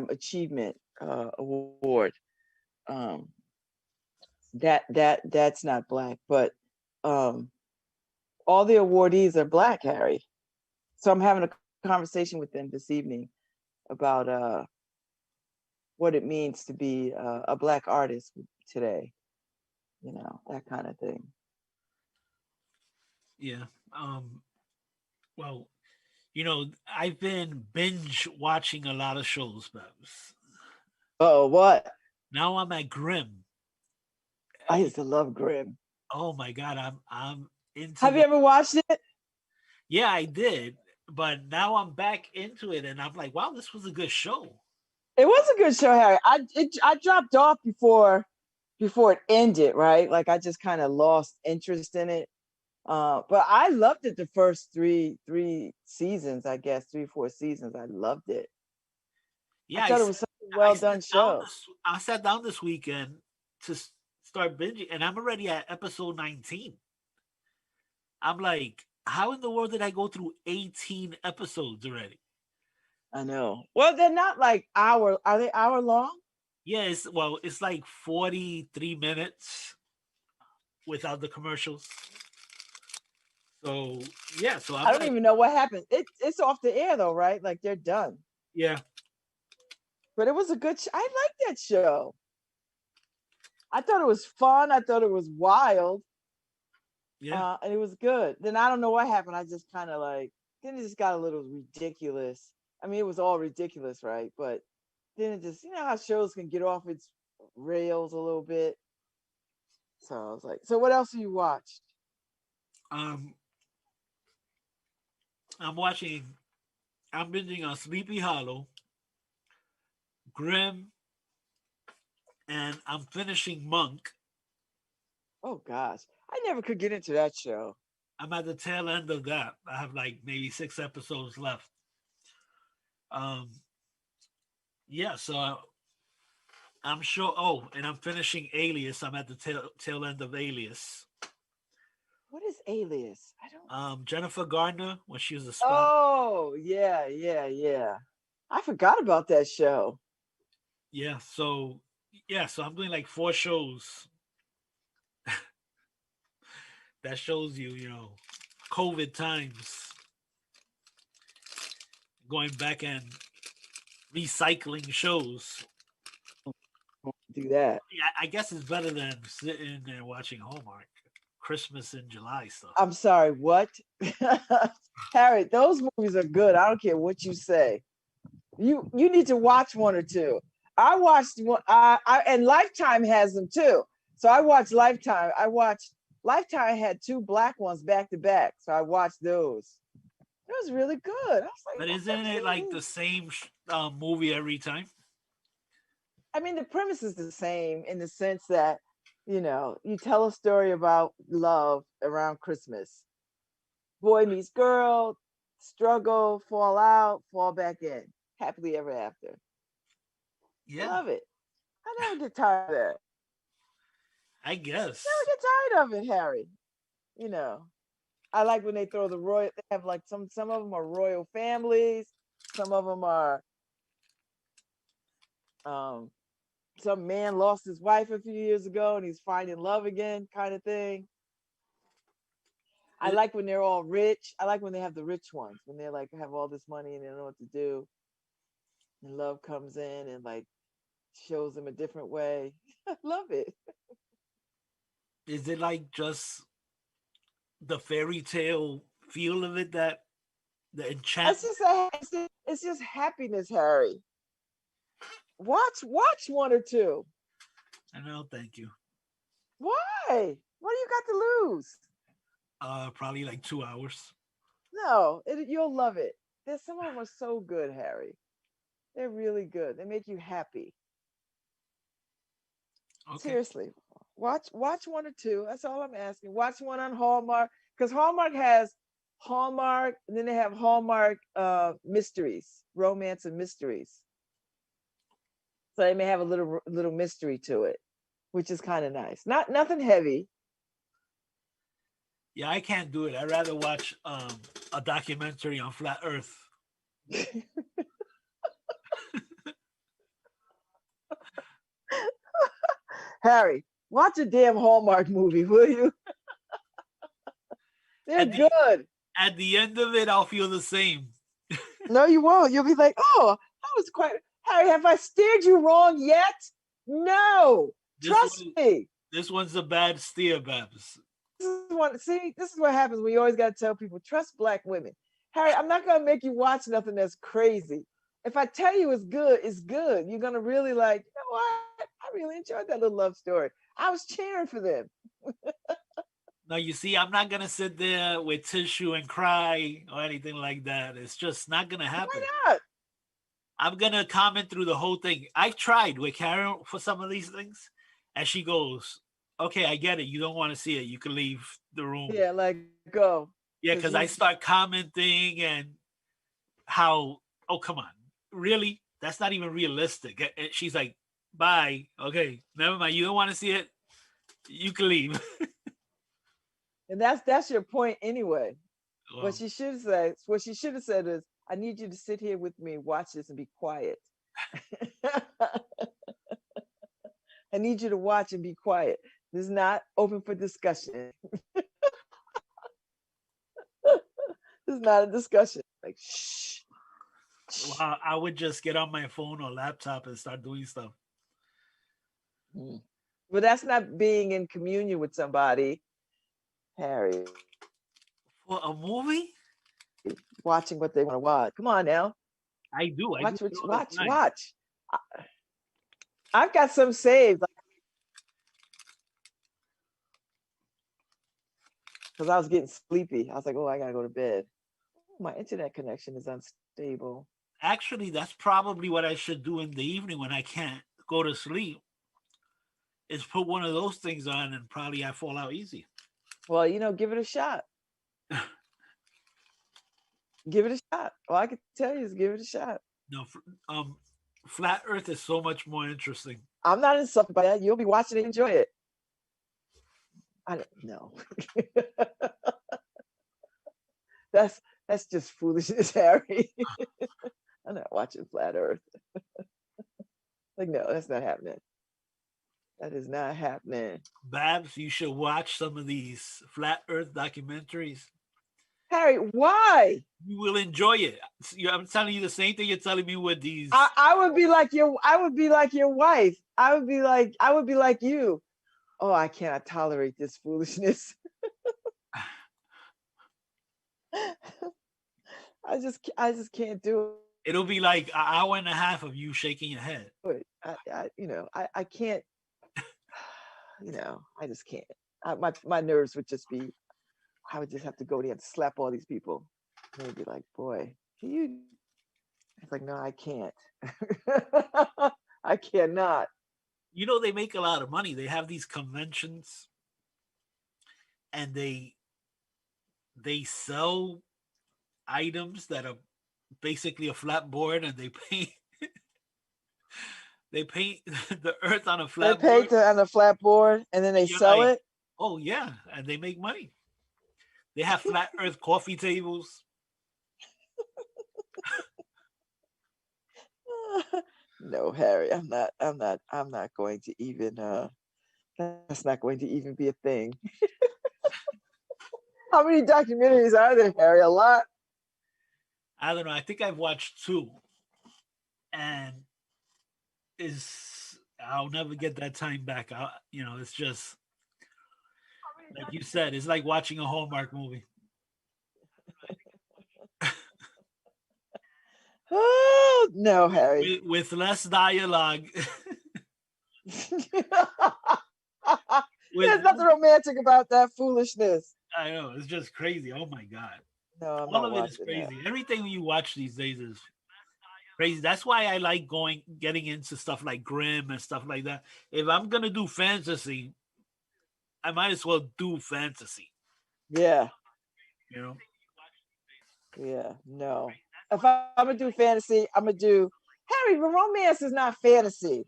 Achievement Award. That's not Black, but all the awardees are Black, Harry. So I'm having a conversation with them this evening about what it means to be a Black artist today, that kind of thing. Yeah. Well, I've been binge watching a lot of shows, Babz. Oh, what? Now I'm at Grimm. I used to love Grimm. Oh my God, I'm into. Have you ever watched it? Yeah, I did, but now I'm back into it, and I'm like, wow, this was a good show. It was a good show, Harry. I dropped off before it ended, right? Like I just kind of lost interest in it. But I loved it the first three seasons, I guess, 3-4 seasons. I loved it. Yeah, I thought it was such a well done show. I sat down this weekend to start binging, and I'm already at episode 19. I'm like, how in the world did I go through 18 episodes already? I know. Well, they're not like are they hour long? Yeah, it's like 43 minutes without the commercials. So yeah, I don't even know what happened. It's off the air though, right? Like they're done. Yeah. But it was a good I liked that show. I thought it was fun. I thought it was wild. Yeah. And it was good. Then I don't know what happened. I just kind of then it just got a little ridiculous. I mean, it was all ridiculous, right? But then it just, how shows can get off its rails a little bit. So I was like, so what else have you watched? I'm binging on Sleepy Hollow, Grimm, and I'm finishing Monk. Oh gosh, I never could get into that show. I'm at the tail end of that. I have like maybe 6 episodes left. Yeah, so I'm sure. Oh, and I'm finishing Alias. I'm at the tail end of Alias. What is Alias? I don't. Jennifer Gardner when she was a spy. Oh yeah. I forgot about that show. Yeah. So I'm doing like 4 shows. That shows you, COVID times. Going back and recycling shows. Do that. Yeah, I guess it's better than sitting there watching Hallmark Christmas in July stuff. I'm sorry, what? Harry, those movies are good. I don't care what you say. You need to watch one or two. I watched one. And Lifetime has them too. So I watched Lifetime. Lifetime had 2 Black ones back to back. So I watched those. It was really good. I was like, but isn't it like the same movie every time? I mean, the premise is the same in the sense that, you tell a story about love around Christmas. Boy meets girl, struggle, fall out, fall back in. Happily ever after. I Yeah, love it. I never get tired of that. I Never guess. get tired of it, Harry. You know. I like when they throw the royal. They have like some of them are royal families. Some of them are um some man lost his wife a few years ago and he's finding love again, kind of thing. I It, like when they're all rich. I like when they have the rich ones when they're like have all this money and they don't know what to do. And love comes in and like shows them a different way. I love it. is it like just the fairy tale feel of it that the It's enchantment? just it's just happiness, Harry. Watch one or two. I know, thank you. Why? What do you got to lose? Probably like 2 hours. No, you'll love it. There's some of them are so good, Harry. They're really good. They make you happy. Okay. Seriously, watch one or two. That's all I'm asking. Watch one on Hallmark because Hallmark has Hallmark, and then they have Hallmark mysteries, romance and mysteries. So they may have a little mystery to it, which is kind of nice. Not nothing heavy. Yeah, I can't do it. I'd rather watch a documentary on flat Earth. Harry, watch a damn Hallmark movie, will you? They're At the good. at the end of it, I'll feel the same. No, you won't. You'll be like, oh, that was quite. Harry, have I steered you wrong yet? No. This Trust one, me. this one's a bad steer, Babs. This is what happens when you always got to tell people, trust black women. Harry, I'm not going to make you watch nothing that's crazy. If I tell you it's good, it's good. You're going to really like, you know what? I really enjoyed that little love story. I was cheering for them. Now you see, I'm not gonna sit there with tissue and cry or anything like that. It's just not gonna Why happen. not? I'm gonna comment through the whole thing. I tried with Karen for some of these things, and she goes, "Okay, I get it. You don't want to see it. You can leave the room." Yeah, like go. Yeah, Because because I you, start commenting and how, oh come on, really? That's not even realistic. And she's like, "Bye. Okay, never mind. You don't want to see it. You can leave." and that's your point anyway. Well, What she should have said is, I need you to sit here with me, watch this, and be quiet. I need you to watch and be quiet. This is not open for discussion. This is not a discussion. Like, shh. well, I would just get on my phone or laptop and start doing stuff. Mm. But that's not being in communion with somebody, Harry. For a movie, Watching what they want to watch. Come on now. I do. I do Watch it what you all the watch. time. Watch. I've got some saved because I was getting sleepy. I was like, oh, I gotta go to bed. Oh, my internet connection is unstable. Actually, that's probably what I should do in the evening when I can't go to sleep. Is put one of those things on, and probably I fall out easy. Well, give it a shot. Give it a shot. All I can tell you is give it a shot. No, flat Earth is so much more interesting. I'm not insulted by that. You'll be watching it, enjoy it. I don't know. that's just foolishness, Harry. I'm not watching Flat Earth. Like, no, that's not happening. That is not happening. Babs, you should watch some of these flat Earth documentaries. Harry, why? You will enjoy it. I'm telling you the same thing you're telling me with these. I would be like your wife. I would be like you. Oh, I cannot tolerate this foolishness. I just can't do It'll be like an hour and a half of you shaking your head. it. I can't. I just can't. My nerves would just be. I would just have to go there and slap all these people. And they'd be like, "Boy, can you?" It's like, no, I can't. I cannot. You know, they make a lot of money. They have these conventions, and they sell items that are basically a flat board, and they paint they paint the earth on a They flat paint board. it on a flat board and then they You're sell like, it. oh yeah, and they make money. They have flat earth coffee tables. No, Harry, I'm not going to even that's not going to even be a thing. How many documentaries are there, Harry? A lot. I don't know. I think I've watched two, and is I'll never get that time back. It's just like you said. It's like watching a Hallmark movie. Oh, no, Harry. with less dialogue. There's nothing romantic about that foolishness. I know, it's just crazy. Oh my god, No, I'm all not of it is watching that. crazy. Everything you watch these days is crazy. That's why I like getting into stuff like Grimm and stuff like that. If I'm gonna do fantasy, I might as well do fantasy. Yeah, You know, yeah, no. If I'm gonna do fantasy, I'm gonna do Harry. But romance is not fantasy.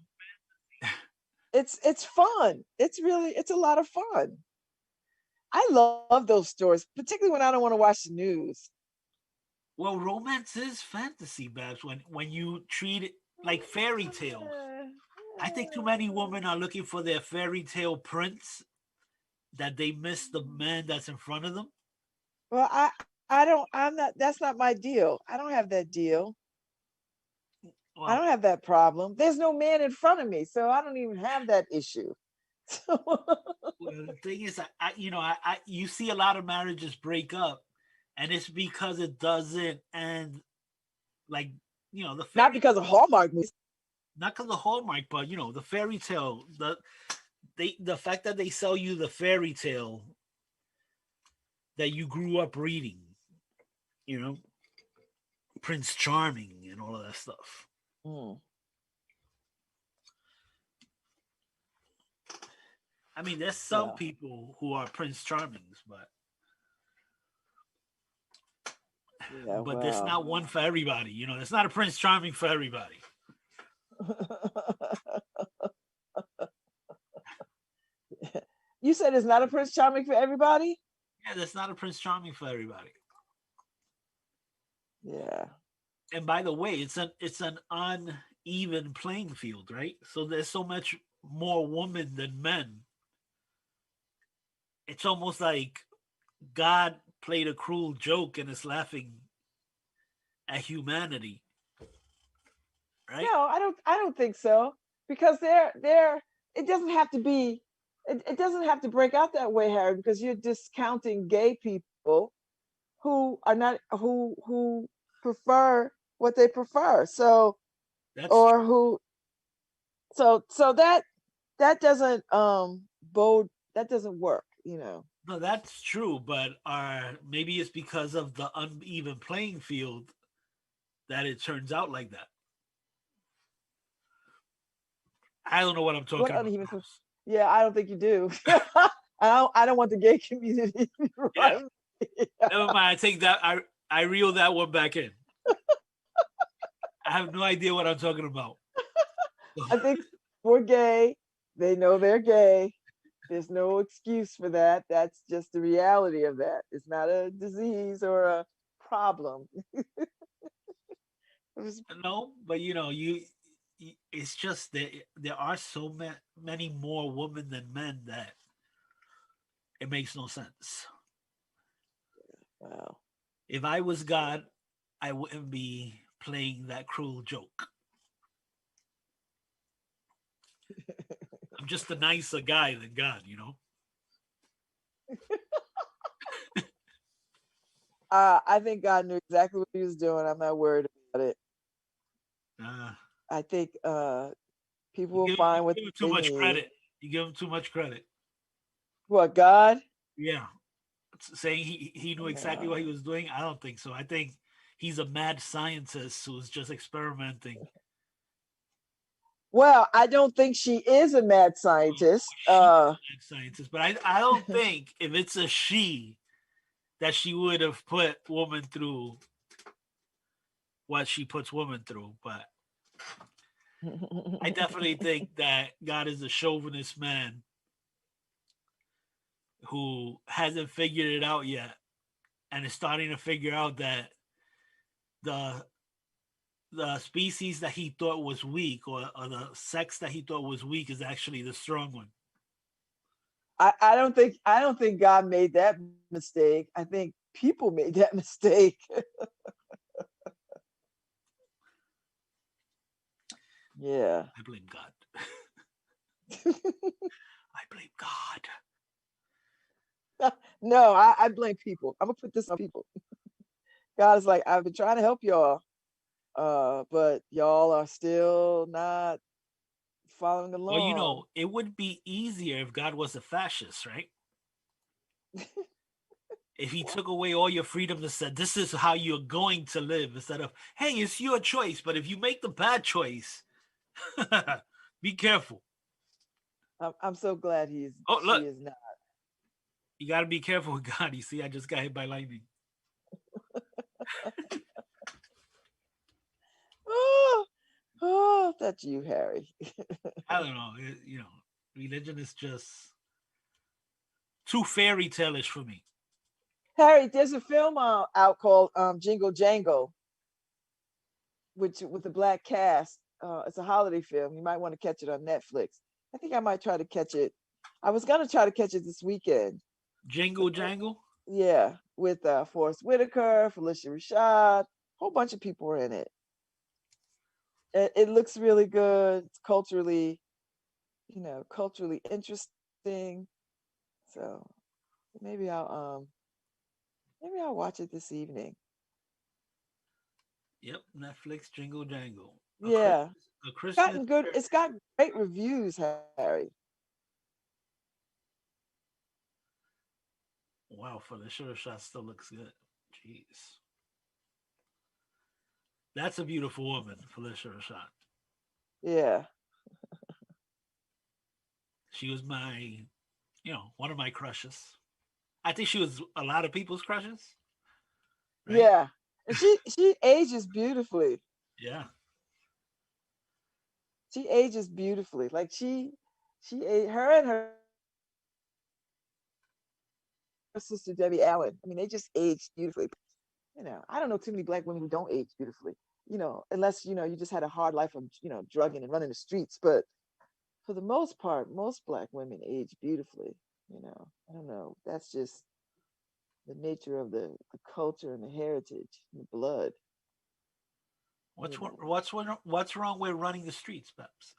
It's fun. It's a lot of fun. I love those stories, particularly when I don't want to watch the news. well, romance is fantasy, Babs. When you treat it like fairy tales. I think too many women are looking for their fairy tale prince that they miss the man that's in front of them. Well, I don't. I'm not. That's not my deal. I don't have that deal. I Well, don't have that problem. There's no man in front of me, so I don't even have that issue. well, the thing is, you see a lot of marriages break up, and it's because it doesn't end like the Not because of Hallmark movies. not because of Hallmark, but the fairy tale, the fact that they sell you the fairy tale that you grew up reading, you know, Prince Charming and all of that stuff. Mm. I mean, there's some Well, people who are Prince Charmings, yeah, but there's well. not one for everybody. There's not a Prince Charming for everybody. You said it's not a Prince Charming for everybody? Yeah, there's not a Prince Charming for everybody. Yeah. And by the way, it's an uneven playing field, right? So there's so much more women than men. It's almost like God played a cruel joke and is laughing at humanity, right? No, I don't think so. Because it doesn't have to be it doesn't have to break out that way, Harry, because you're discounting gay people who are not who prefer what they prefer. So That's or who so that doesn't bode that doesn't work, you know. no, that's true, but maybe it's because of the uneven playing field that it turns out like that. I don't know what I'm What talking about. uneven Yeah, I don't think you do. I don't want the gay community to Yeah. run. Never mind. I take that. I reel that one back in. I have no idea what I'm talking about. I think we're gay. They know they're gay. There's no excuse for that. That's just the reality of that. It's not a disease or a problem. No, but it's just that there are so many more women than men that it makes no sense. Wow. If I was God, I wouldn't be playing that cruel joke. I'm just a nicer guy than God, I think God knew exactly what he was doing. I'm not worried about it. I think people will find what you give him they too much need. credit. You give him too much credit. What, God? Yeah. Saying he knew exactly what he was doing, I don't think so. I think he's a mad scientist who's just experimenting. Well, I don't think she is a mad scientist. She's a mad scientist, but I don't think if it's a she that she would have put woman through what she puts woman through. But I definitely think that God is a chauvinist man who hasn't figured it out yet and is starting to figure out that the species that he thought was weak or the sex that he thought was weak is actually the strong one. I don't think God made that mistake. I think people made that mistake. Yeah. I blame God. I blame God. No, I blame people. I'm gonna put this on people. God is like, I've been trying to help y'all, but y'all are still not following along. Well, you know, it would be easier if God was a fascist, right? If he took away all your freedom and said, this is how you're going to live, instead of, hey, it's your choice, but if you make the bad choice, be careful. I'm so glad he is not. You got to be careful with God. You see, I just got hit by lightning. Oh, that's you, Harry. I don't know. Religion is just too fairy tale-ish for me. Harry, there's a film out called Jingle Jangle, with a black cast. It's a holiday film. You might want to catch it on Netflix. I think I might try to catch it. I was gonna try to catch it this weekend. Jingle Jangle? Yeah, with Forrest Whitaker, Felicia Rashad, a whole bunch of people are in it. It looks really good. It's culturally interesting. So maybe I'll watch it this evening. Yep, Netflix Jingle Jangle. Yeah. Christmas. It's got great reviews, Harry. Wow, Felicia Rashad still looks good. Jeez. That's a beautiful woman, Felicia Rashad. Yeah. She was one of my crushes. I think she was a lot of people's crushes. Right? Yeah. And she ages beautifully. Yeah. She ages beautifully. Like her and her sister Debbie Allen. I mean, they just aged beautifully. I don't know too many black women who don't age beautifully. Unless you just had a hard life of drugging and running the streets. But for the most part, most black women age beautifully. I don't know. That's just the nature of the culture and the heritage, and the blood. What's wrong with running the streets, Babz?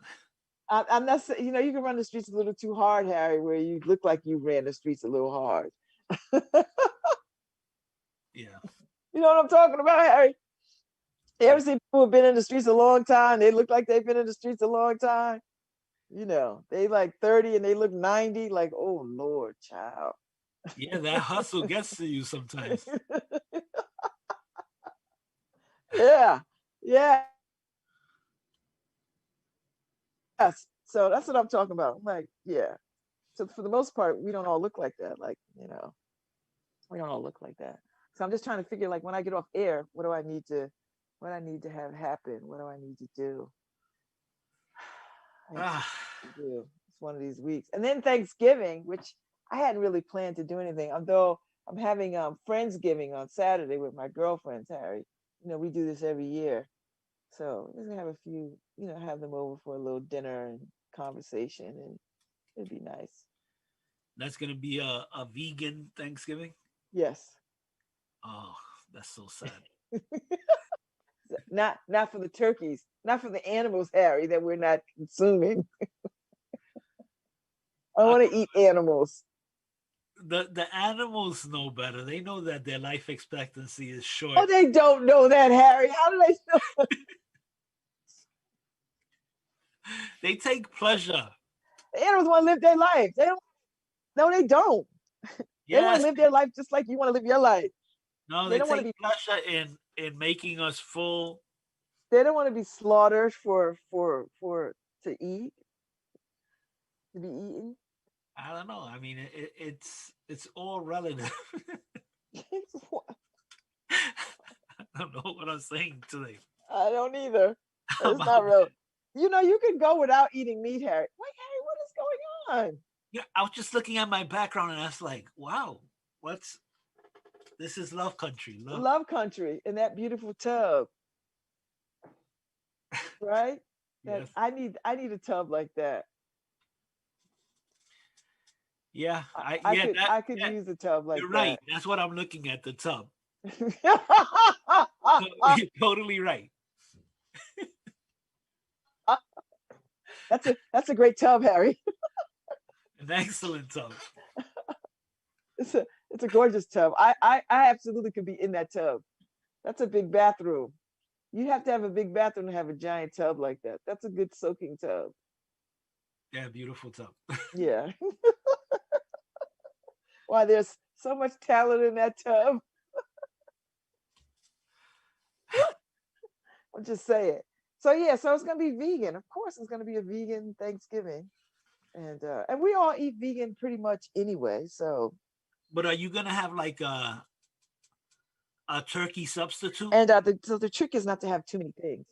I'm not saying, you can run the streets a little too hard, Harry, where you look like you ran the streets a little hard. Yeah. You know what I'm talking about, Harry? You ever seen people who've been in the streets a long time? They look like they've been in the streets a long time. They like 30 and they look 90, like, oh Lord, child. Yeah, that hustle gets to you sometimes. Yeah. Yeah. Yes. So that's what I'm talking about. I'm like, yeah. So for the most part, we don't all look like that. Like, we don't all look like that. So I'm just trying to figure, like, when I get off air, what I need to have happen? What do I need to do? It's one of these weeks. And then Thanksgiving, which I hadn't really planned to do anything, although I'm having Friendsgiving on Saturday with my girlfriends, Harry. We do this every year. So we're gonna have a few, have them over for a little dinner and conversation, and it'd be nice. That's gonna be a vegan Thanksgiving? Yes. Oh, that's so sad. Not for the turkeys, not for the animals, Harry, that we're not consuming. I want to eat animals. The animals know better. They know that their life expectancy is short. Oh, they don't know that, Harry. How do they know? They take pleasure. The animals want to live their life. They don't. No, they don't. They want to live their life just like you want to live your life. No, they don't take pleasure in making us full. They don't want to be slaughtered to eat, to be eaten? I don't know. I mean, it's all relative. I don't know what I'm saying today. I don't either. I'm It's out not there. real. You know, you can go without eating meat, Harry. Wait, Harry, what is going on? Yeah, I was just looking at my background and I was like, wow, what's this is love country. Love. Love country in that beautiful tub, right? That Yes. I need a tub like that. Yeah. I, I I yeah, could that, I could that use a tub like you're right. that. That's what I'm looking at, the tub. You're totally right. That's a great tub, Harry. An excellent tub. It's a gorgeous tub. I absolutely could be in that tub. That's a big bathroom. You have to have a big bathroom to have a giant tub like that. That's a good soaking tub. Yeah, beautiful tub. Yeah. Why there's so much talent in that tub. I'm just saying. So yeah, so it's gonna be vegan. Of course, it's gonna be a vegan Thanksgiving, and we all eat vegan pretty much anyway. So But are you gonna have like a turkey substitute? and so the trick is not to have too many pigs.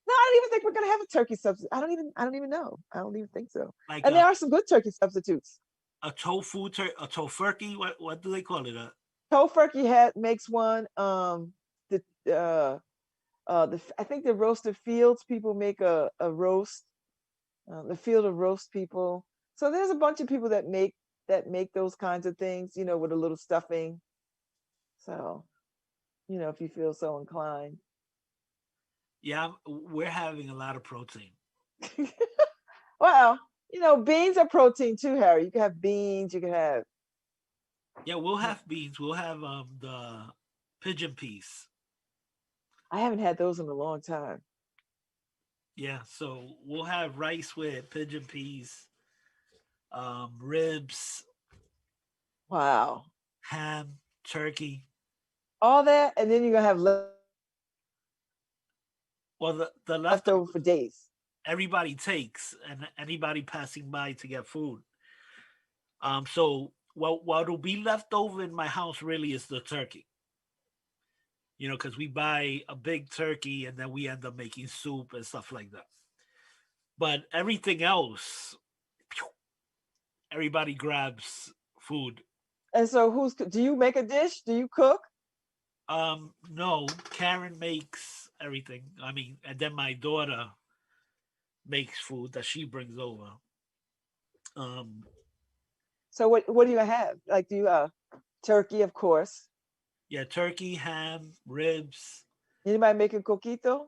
No, I don't even think we're gonna have a turkey substitute. I don't even know. I don't even think so. Like And there are some good turkey substitutes. a tofu a tofurkey? What do they call it? Tofurkey makes one. The I think the roasted fields people make a roast. The field of roast people. So there's a bunch of people that make those kinds of things, with a little stuffing. So, if you feel so inclined. Yeah, we're having a lot of protein. Well, beans are protein too, Harry. You can have beans. You can have. Yeah, we'll have beans. We'll have the pigeon peas. I haven't had those in a long time. Yeah, so we'll have rice with pigeon peas, ribs, Wow. ham, turkey. All that, and then you're gonna have Well, the leftover leftover for days. everybody takes, and anybody passing by to get food. So what'll be left over in my house really is the turkey. Because we buy a big turkey and then we end up making soup and stuff like that. But everything else, everybody grabs food. And so, do you make a dish? Do you cook? No, Karen makes everything. I mean, and then my daughter makes food that she brings over. So what do you have? Like, do you turkey, of course. Yeah, turkey, ham, ribs, Anybody making coquito?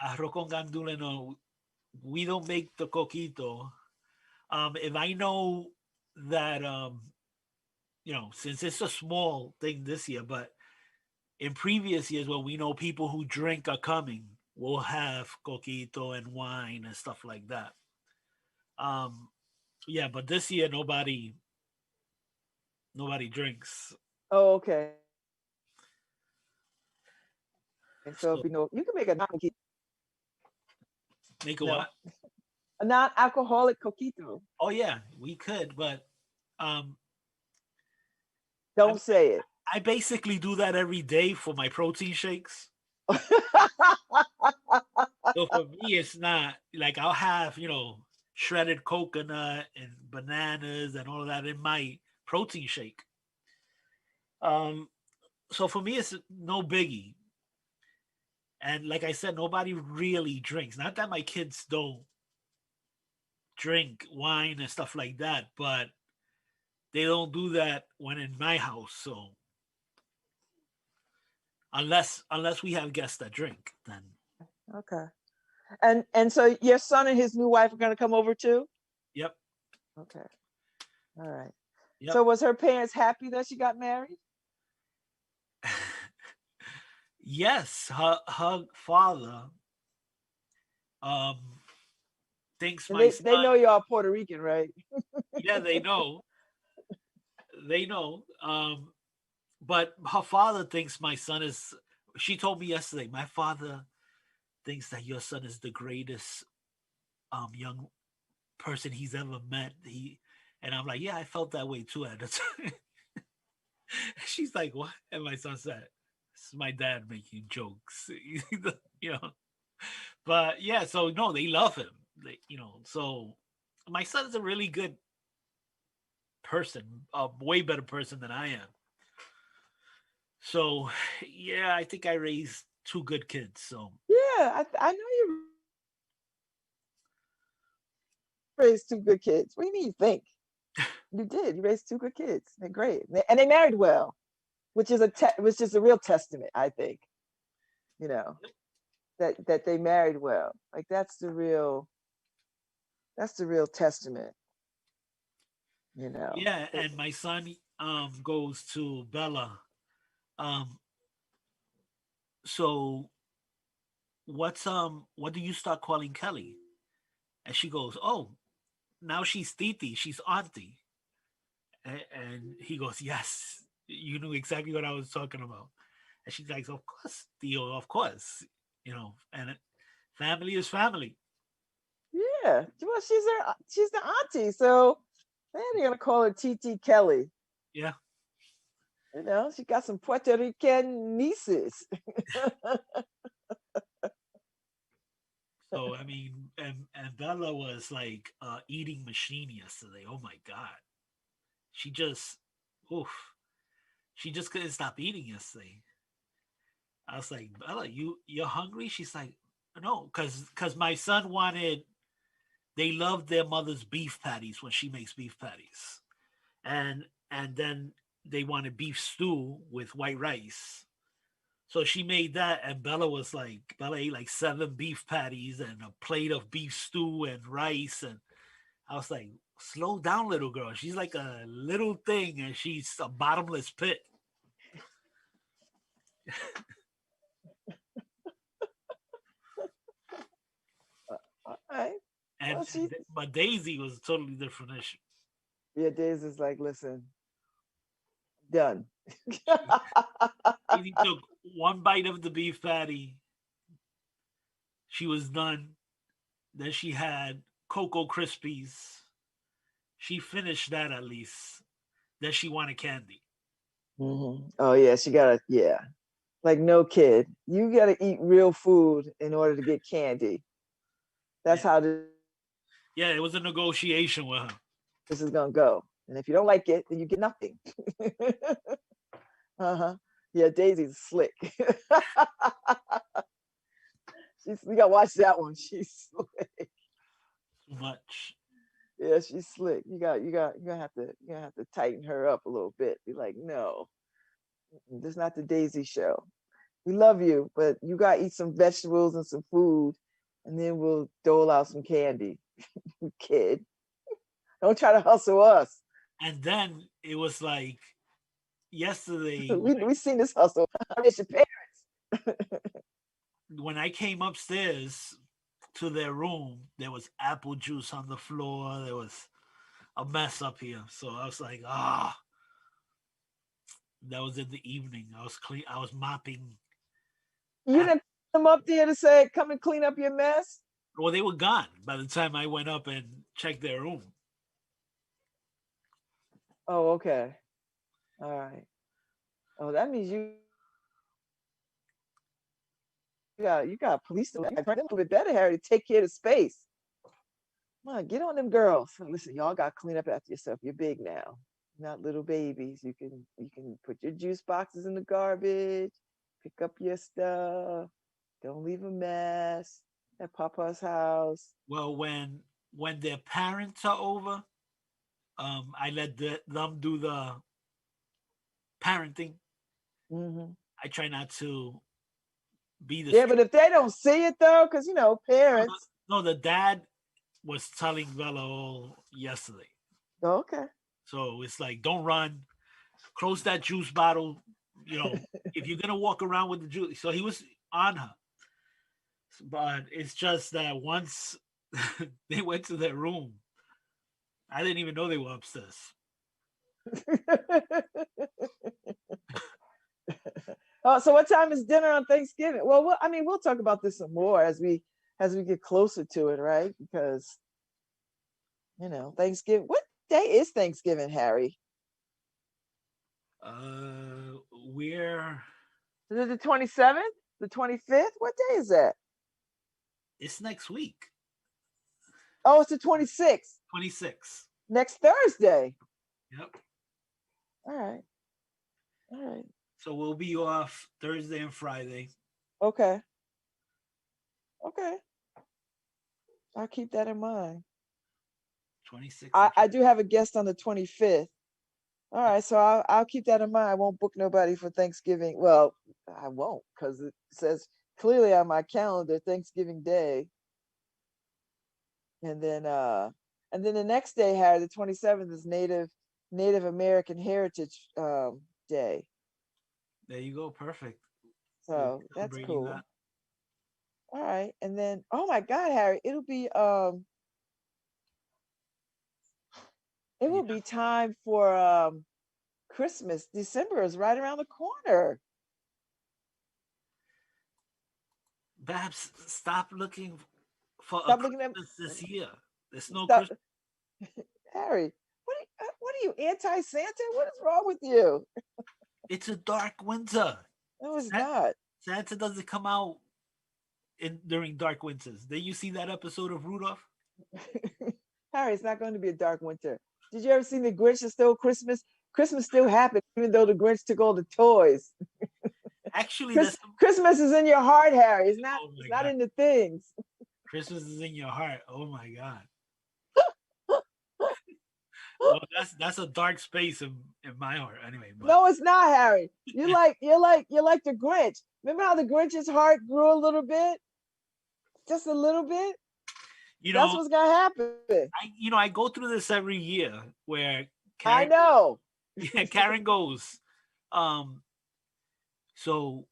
arroz con gandule. No, we don't make the coquito. If I know that, since it's a small thing this year, but in previous years, when we know people who drink are coming, we'll have coquito and wine and stuff like that. Yeah, but this year nobody drinks. Oh, okay. And so So you can make a make a no, what? a non-alcoholic coquito. Oh yeah, we could, but um, I Don't say it. I basically do that every day for my protein shakes. So for me, it's not like I'll have shredded coconut and bananas and all of that in my protein shake. Um, so for me, it's no biggie. And like I said, nobody really drinks. Not that my kids don't drink wine and stuff like that, but they don't do that when in my house. So unless we have guests that drink, then Okay. And so your son and his new wife are gonna come over too? yep, Okay. All right. yep. So was her parents happy that she got married? Yes, her father um thinks And my they son. know y'all Puerto Rican, right? Yeah, they know. They know. But her father thinks my son is. She told me yesterday, my father thinks that your son is the greatest young person he's ever met. And I'm like, yeah, I felt that way too at the time. She's like, what? And my son said, this is my dad making jokes, you know. But yeah, so no, they love him. So my son's a really good person, a way better person than I am. So yeah, I think I raised two good kids. So Yeah, I know you raised two good kids. What do you mean you think? You did. You raised two good kids. They're great. And they married well, which is a real testament, I think. You know, that they married well. Like that's the real testament, you know. yeah, and my son goes to Bella. Um, so what do you start calling Kelly? And she goes, oh, now she's Titi, she's auntie. And he goes, yes, you knew exactly what I was talking about. And she's like, of course, Theo, of course, and family is family. Yeah. Well, she's the auntie, so they're gonna call her TT Kelly. Yeah. You know, she got some Puerto Rican nieces. So I mean, and Bella was like eating machine yesterday. Oh my god, she just, oof, she just couldn't stop eating yesterday. I was like, Bella, you're hungry? She's like, no, because my son wanted. They love their mother's beef patties when she makes beef patties, and then they wanted beef stew with white rice. So she made that, and Bella ate like 7 beef patties and a plate of beef stew and rice. And I was like, slow down, little girl. She's like a little thing, and she's a bottomless pit. All right. And Well, but Daisy was a totally different issue. yeah, Daisy's like, listen, done. Daisy took one bite of the beef patty. She was done. Then she had Cocoa Krispies. She finished that at least. Then she wanted candy. Mm-hmm. Oh yeah, she gotta, yeah. Like no kid, you gotta eat real food in order to get candy. That's how Yeah, it was a negotiation with her. this is gonna go. And if you don't like it, then you get nothing. Uh-huh. Yeah, Daisy's slick. You gotta watch that one. She's slick. Too much. Yeah, she's slick. You're gonna have to tighten her up a little bit. Be like, no, this is not the Daisy show. We love you, but you gotta eat some vegetables and some food, and then we'll dole out some candy. Kid, don't try to hustle us. And then it was like yesterday We seen this hustle. It's your parents. when I came upstairs to their room, there was apple juice on the floor. There was a mess up here. So I was like, that was in the evening. I was clean. I was mopping. You didn't come up there to say, come and clean up your mess? Well, they were gone by the time I went up and checked their room. Oh, okay. All right. Oh, that means you got police to a little bit better, Harry, to take care of the space. Come on, get on them girls. Listen, y'all got to clean up after yourself. You're big now, not little babies. You can put your juice boxes in the garbage, pick up your stuff. Don't leave a mess at Papa's house. Well, when their parents are over, I let them do the parenting. Mm-hmm. I try not to be the. Yeah, but if they don't see it though, because parents. No, the dad was telling Bella all yesterday. Oh, okay. So it's like, don't run, close that juice bottle. If you're gonna walk around with the juice. So he was on her, but it's just that once they went to their room, I didn't even know they were upstairs. Oh, so what time is dinner on Thanksgiving? Well, we'll talk about this some more as we as we get closer to it, right? Because Thanksgiving. What day is Thanksgiving, Harry? We're Is it the 27th? The 25th? What day is that? it's next week, Oh, it's the 26th. 26. Next Thursday. Yep. All right. All right. So we'll be off Thursday and Friday. Okay. Okay. I'll keep that in mind. 26. I do have a guest on the 25th. All right, so I'll keep that in mind. I won't book nobody for Thanksgiving. Well, I won't, because it says clearly on my calendar Thanksgiving Day. And then the next day, Harry, the 27th, is Native American Heritage Day. There you go. Perfect. So that's Celebrating cool. that. All right, and then oh my God, Harry, it will be time for Christmas. December is right around the corner. Babz, stop looking for Stop a looking at Christmas this year. There's no stop, Christmas. Harry. What are you, anti-Santa? What is wrong with you? It's a dark winter. No, it's Santa, not. Santa doesn't come out during dark winters. Did you see that episode of Rudolph? Harry, it's not going to be a dark winter. Did you ever see The Grinch that Stole Christmas? Christmas still happened, even though the Grinch took all the toys. Actually, Christmas is in your heart, Harry. It's not. Oh my It's not God. in the things. Christmas is in your heart. Oh my God. Well, that's a dark space in my heart anyway. But No, it's not, Harry. You're like the Grinch. Remember how the Grinch's heart grew a little bit, just a little bit. That's what's gonna happen. I go through this every year where I know. Karen goes, so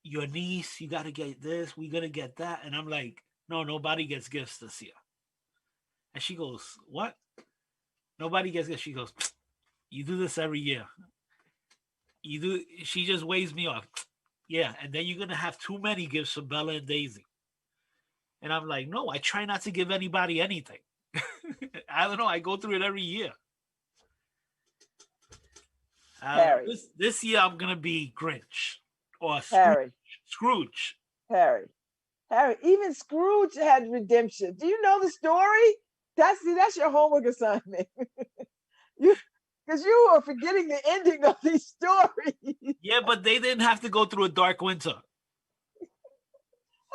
your niece, you got to get this, we got to get that. And I'm like, no, nobody gets gifts this year. And she goes, what? Nobody gets gifts. She goes, you do this every year. You do. She just waves me off. Yeah. And then you're going to have too many gifts for Bella and Daisy. And I'm like, no, I try not to give anybody anything. I don't know. I go through it every year. Harry. This year I'm gonna be Grinch or Harry. Scrooge. Harry. Even Scrooge had redemption. Do you know the story? That's your homework assignment. Because you are forgetting the ending of these stories. Yeah, but they didn't have to go through a dark winter.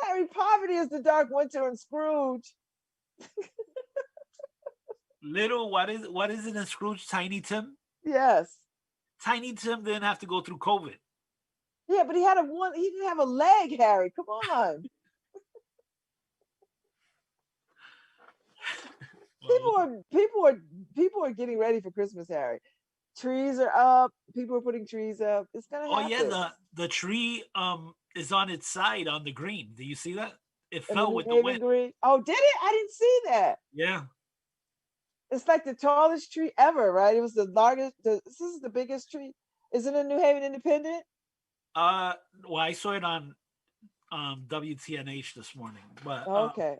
Harry, poverty is the dark winter in Scrooge. Little, what is it in Scrooge? Tiny Tim? Yes. Tiny Tim didn't have to go through COVID. Yeah, but he didn't have a leg, Harry. Come on. People are getting ready for Christmas, Harry. Trees are up. People are putting trees up. It's gonna happen. Oh yeah, the tree is on its side on the green. Do you see that? It fell with the wind. Green. Oh, did it? I didn't see that. Yeah. It's like the tallest tree ever, right? It was the largest. This is the biggest tree. Is it in New Haven Independent? Well, I saw it on WTNH this morning, but okay.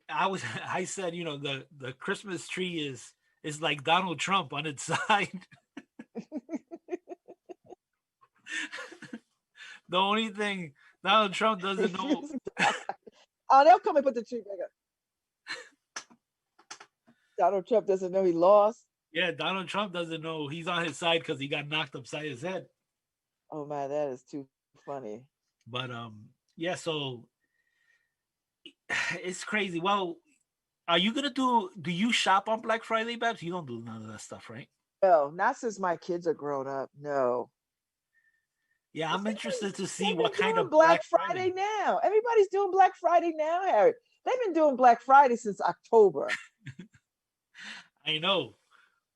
I said, the Christmas tree is like Donald Trump on its side. The only thing Donald Trump doesn't know. Oh, they'll come and put the tree back up. Donald Trump doesn't know he lost. Yeah, Donald Trump doesn't know he's on his side because he got knocked upside his head. Oh man, that is too funny. But yeah, so it's crazy. Well, are you gonna do you shop on Black Friday, Babz? You don't do none of that stuff, right? No, not since my kids are grown up. No. Yeah, I'm interested to see what kind of Black Friday now. Everybody's doing Black Friday now, Harry. They've been doing Black Friday since October. I know,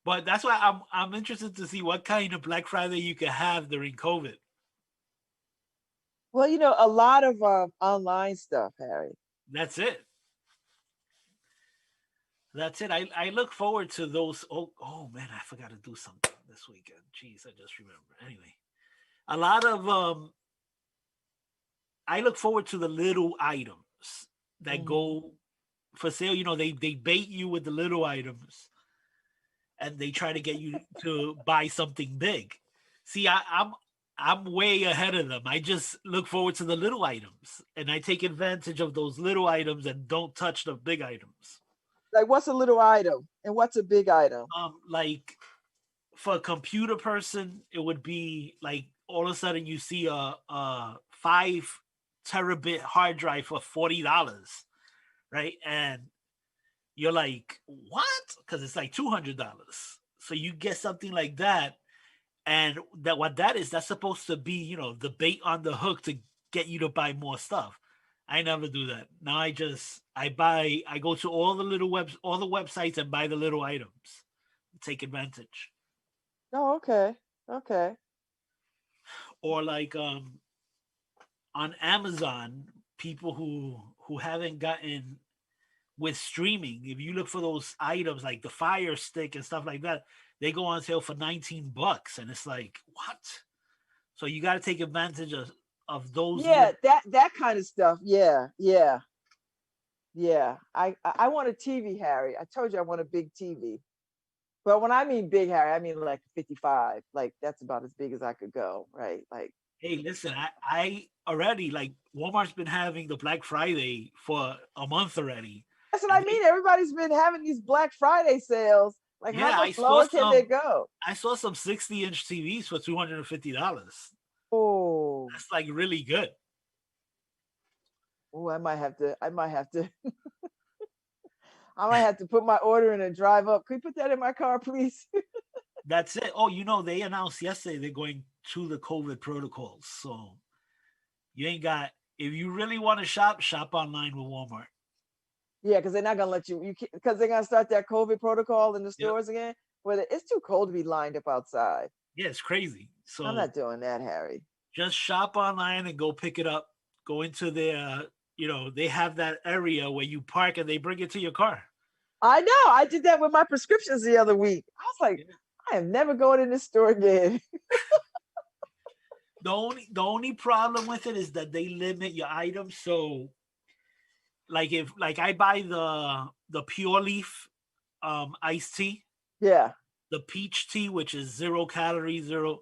but that's why I'm interested to see what kind of Black Friday you can have during COVID. Well, a lot of online stuff, Harry. That's it. That's it. I look forward to those. Oh man, I forgot to do something this weekend. Jeez, I just remember. Anyway, a lot of I look forward to the little item. that Mhm. go for sale. You know, they bait you with the little items, and they try to get you to buy something big. See, I'm way ahead of them. I just look forward to the little items, and I take advantage of those little items and don't touch the big items. Like, what's a little item and what's a big item? Like for a computer person, it would be like all of a sudden you see a 5 terabit hard drive for $40, right? And you're like, what? Because it's like $200. So you get something like that, and that what that is, that's supposed to be, you know, the bait on the hook to get you to buy more stuff. I never do that. Now I go to all the websites and buy the little items. Take advantage. Oh, okay. Okay. Or like on Amazon, people who haven't gotten with streaming, if you look for those items like the Fire Stick and stuff like that, they go on sale for $19, and it's like, what? So you got to take advantage of those. Yeah, that kind of stuff. Yeah, yeah, yeah. I want a TV, Harry. I told you I want a big TV. But when I mean big, Harry, I mean like 55. Like that's about as big as I could go, right? Like, Hey, listen, I already, like, Walmart's been having the Black Friday for a month already. that's what I And mean. Everybody's been having these Black Friday sales. Like, how yeah, much lower can they go? I saw some 60-inch TVs for $250. Oh, That's like really good. oh, I might have to. I might have to. I might have to put my order in and drive up. Could you put that in my car, please? That's it. Oh, you know, they announced yesterday they're going to the COVID protocols. So you ain't got, if you really want to shop online with Walmart. Yeah, because they're not gonna let you. Because they're gonna start that COVID protocol in the Yep. stores again. Where it's too cold to be lined up outside. Yeah, it's crazy. So I'm not doing that, Harry. just shop online and go pick it up. Go into their, you know, they have that area where you park and they bring it to your car. I know. I did that with my prescriptions the other week. I was like, Yeah. I am never going in this store again. The only problem with it is that they limit your items. So like if I buy the pure leaf iced tea, Yeah. the peach tea, which is 0 calories, zero.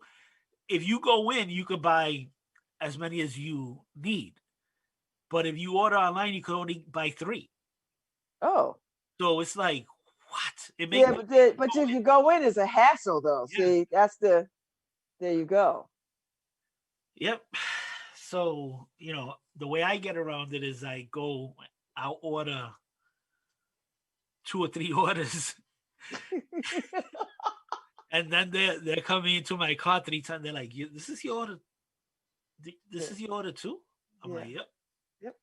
If you go in, you could buy as many as you need. But if you order online, you can only buy 3. Oh. So it's like, what? It makes Yeah, but if you go in, it's a hassle though. Yeah. See, there you go. Yep. So, you know, the way I get around it is I'll order 2 or 3 orders. And then they're coming into my car 3 times. They're like, this is your order. This is your order too? I'm like, yep. Yep.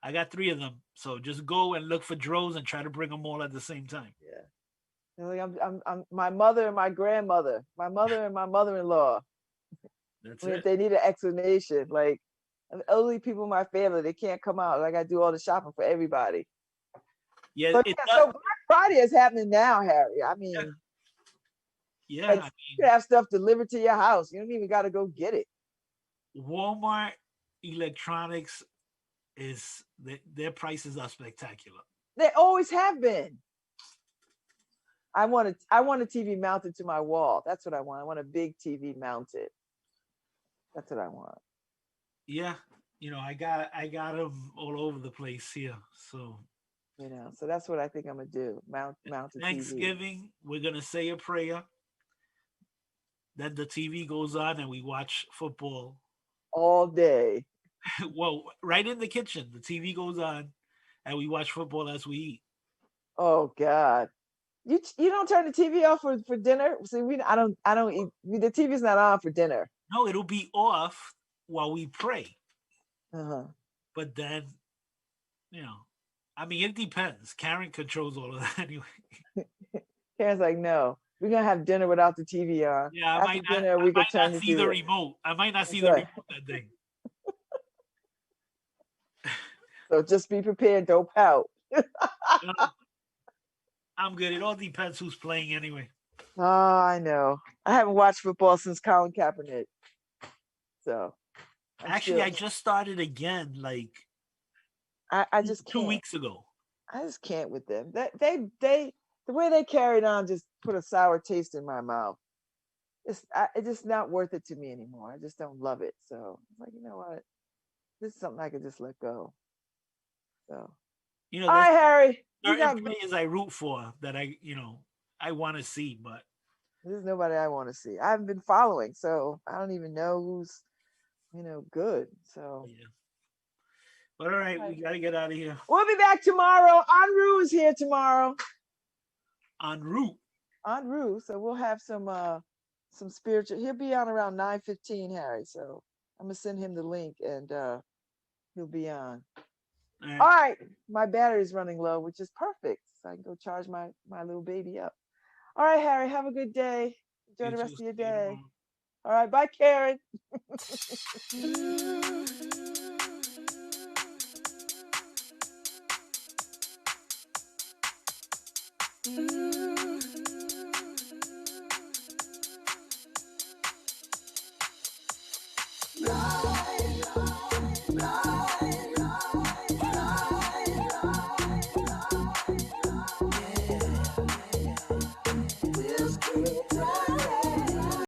I got 3 of them. So just go and look for droves and try to bring them all at the same time. Yeah. Like I'm my mother and my grandmother, my mother and my mother-in-law. That's If it. they need an explanation, like elderly people in my family, they can't come out. Like I do all the shopping for everybody. Yeah, But so Black Friday is happening now, Harry. I mean, yeah. you can have stuff delivered to your house. You don't even got to go get it. Walmart electronics their prices are spectacular. They always have been. I want a TV mounted to my wall. That's what I want. I want a big TV mounted. That's what I want. Yeah, you know, I got them all over the place here. So, You know, so that's what I think I'm gonna do. Mount a TV. Thanksgiving, we're gonna say a prayer. Then the TV goes on and we watch football all day. Well, right in the kitchen, the TV goes on and we watch football as we eat. Oh God. You don't turn the TV off for dinner? See, I don't eat. The TV's not on for dinner. No, it'll be off while we pray. Uh-huh. But then, you know, I mean, it depends. Karen controls all of that anyway. Karen's like, no, we're gonna have dinner without the TV on. Yeah, I After might dinner, not, we I could might turn not the see the TV. remote. I might not see That's the right. remote that day. So just be prepared. Don't pout. I'm good. It all depends who's playing anyway. Oh, I know. I haven't watched football since Colin Kaepernick. So Actually, I just started again, like I just two can't. weeks ago. I just can't with them. They the way they carried on just put a sour taste in my mouth. It's just not worth it to me anymore. I just don't love it. So I'm like, you know what? This is something I could just let go. So You know, all there's right, Harry. You certain got players I root for that I want to see, but there's nobody I want to see. I haven't been following, so I don't even know who's good. So yeah. But all right, we got to get out of here. we'll be back tomorrow. Anru is here tomorrow. En route. Anru, so we'll have some spiritual. He'll be on around 9:15, Harry. So I'm gonna send him the link and he'll be on. All right. All right, my battery's running low, which is perfect. So I can go charge my little baby up. All right, Harry, have a good day. Enjoy the You rest too. of your See you day. tomorrow. All right, bye, Karen. Love.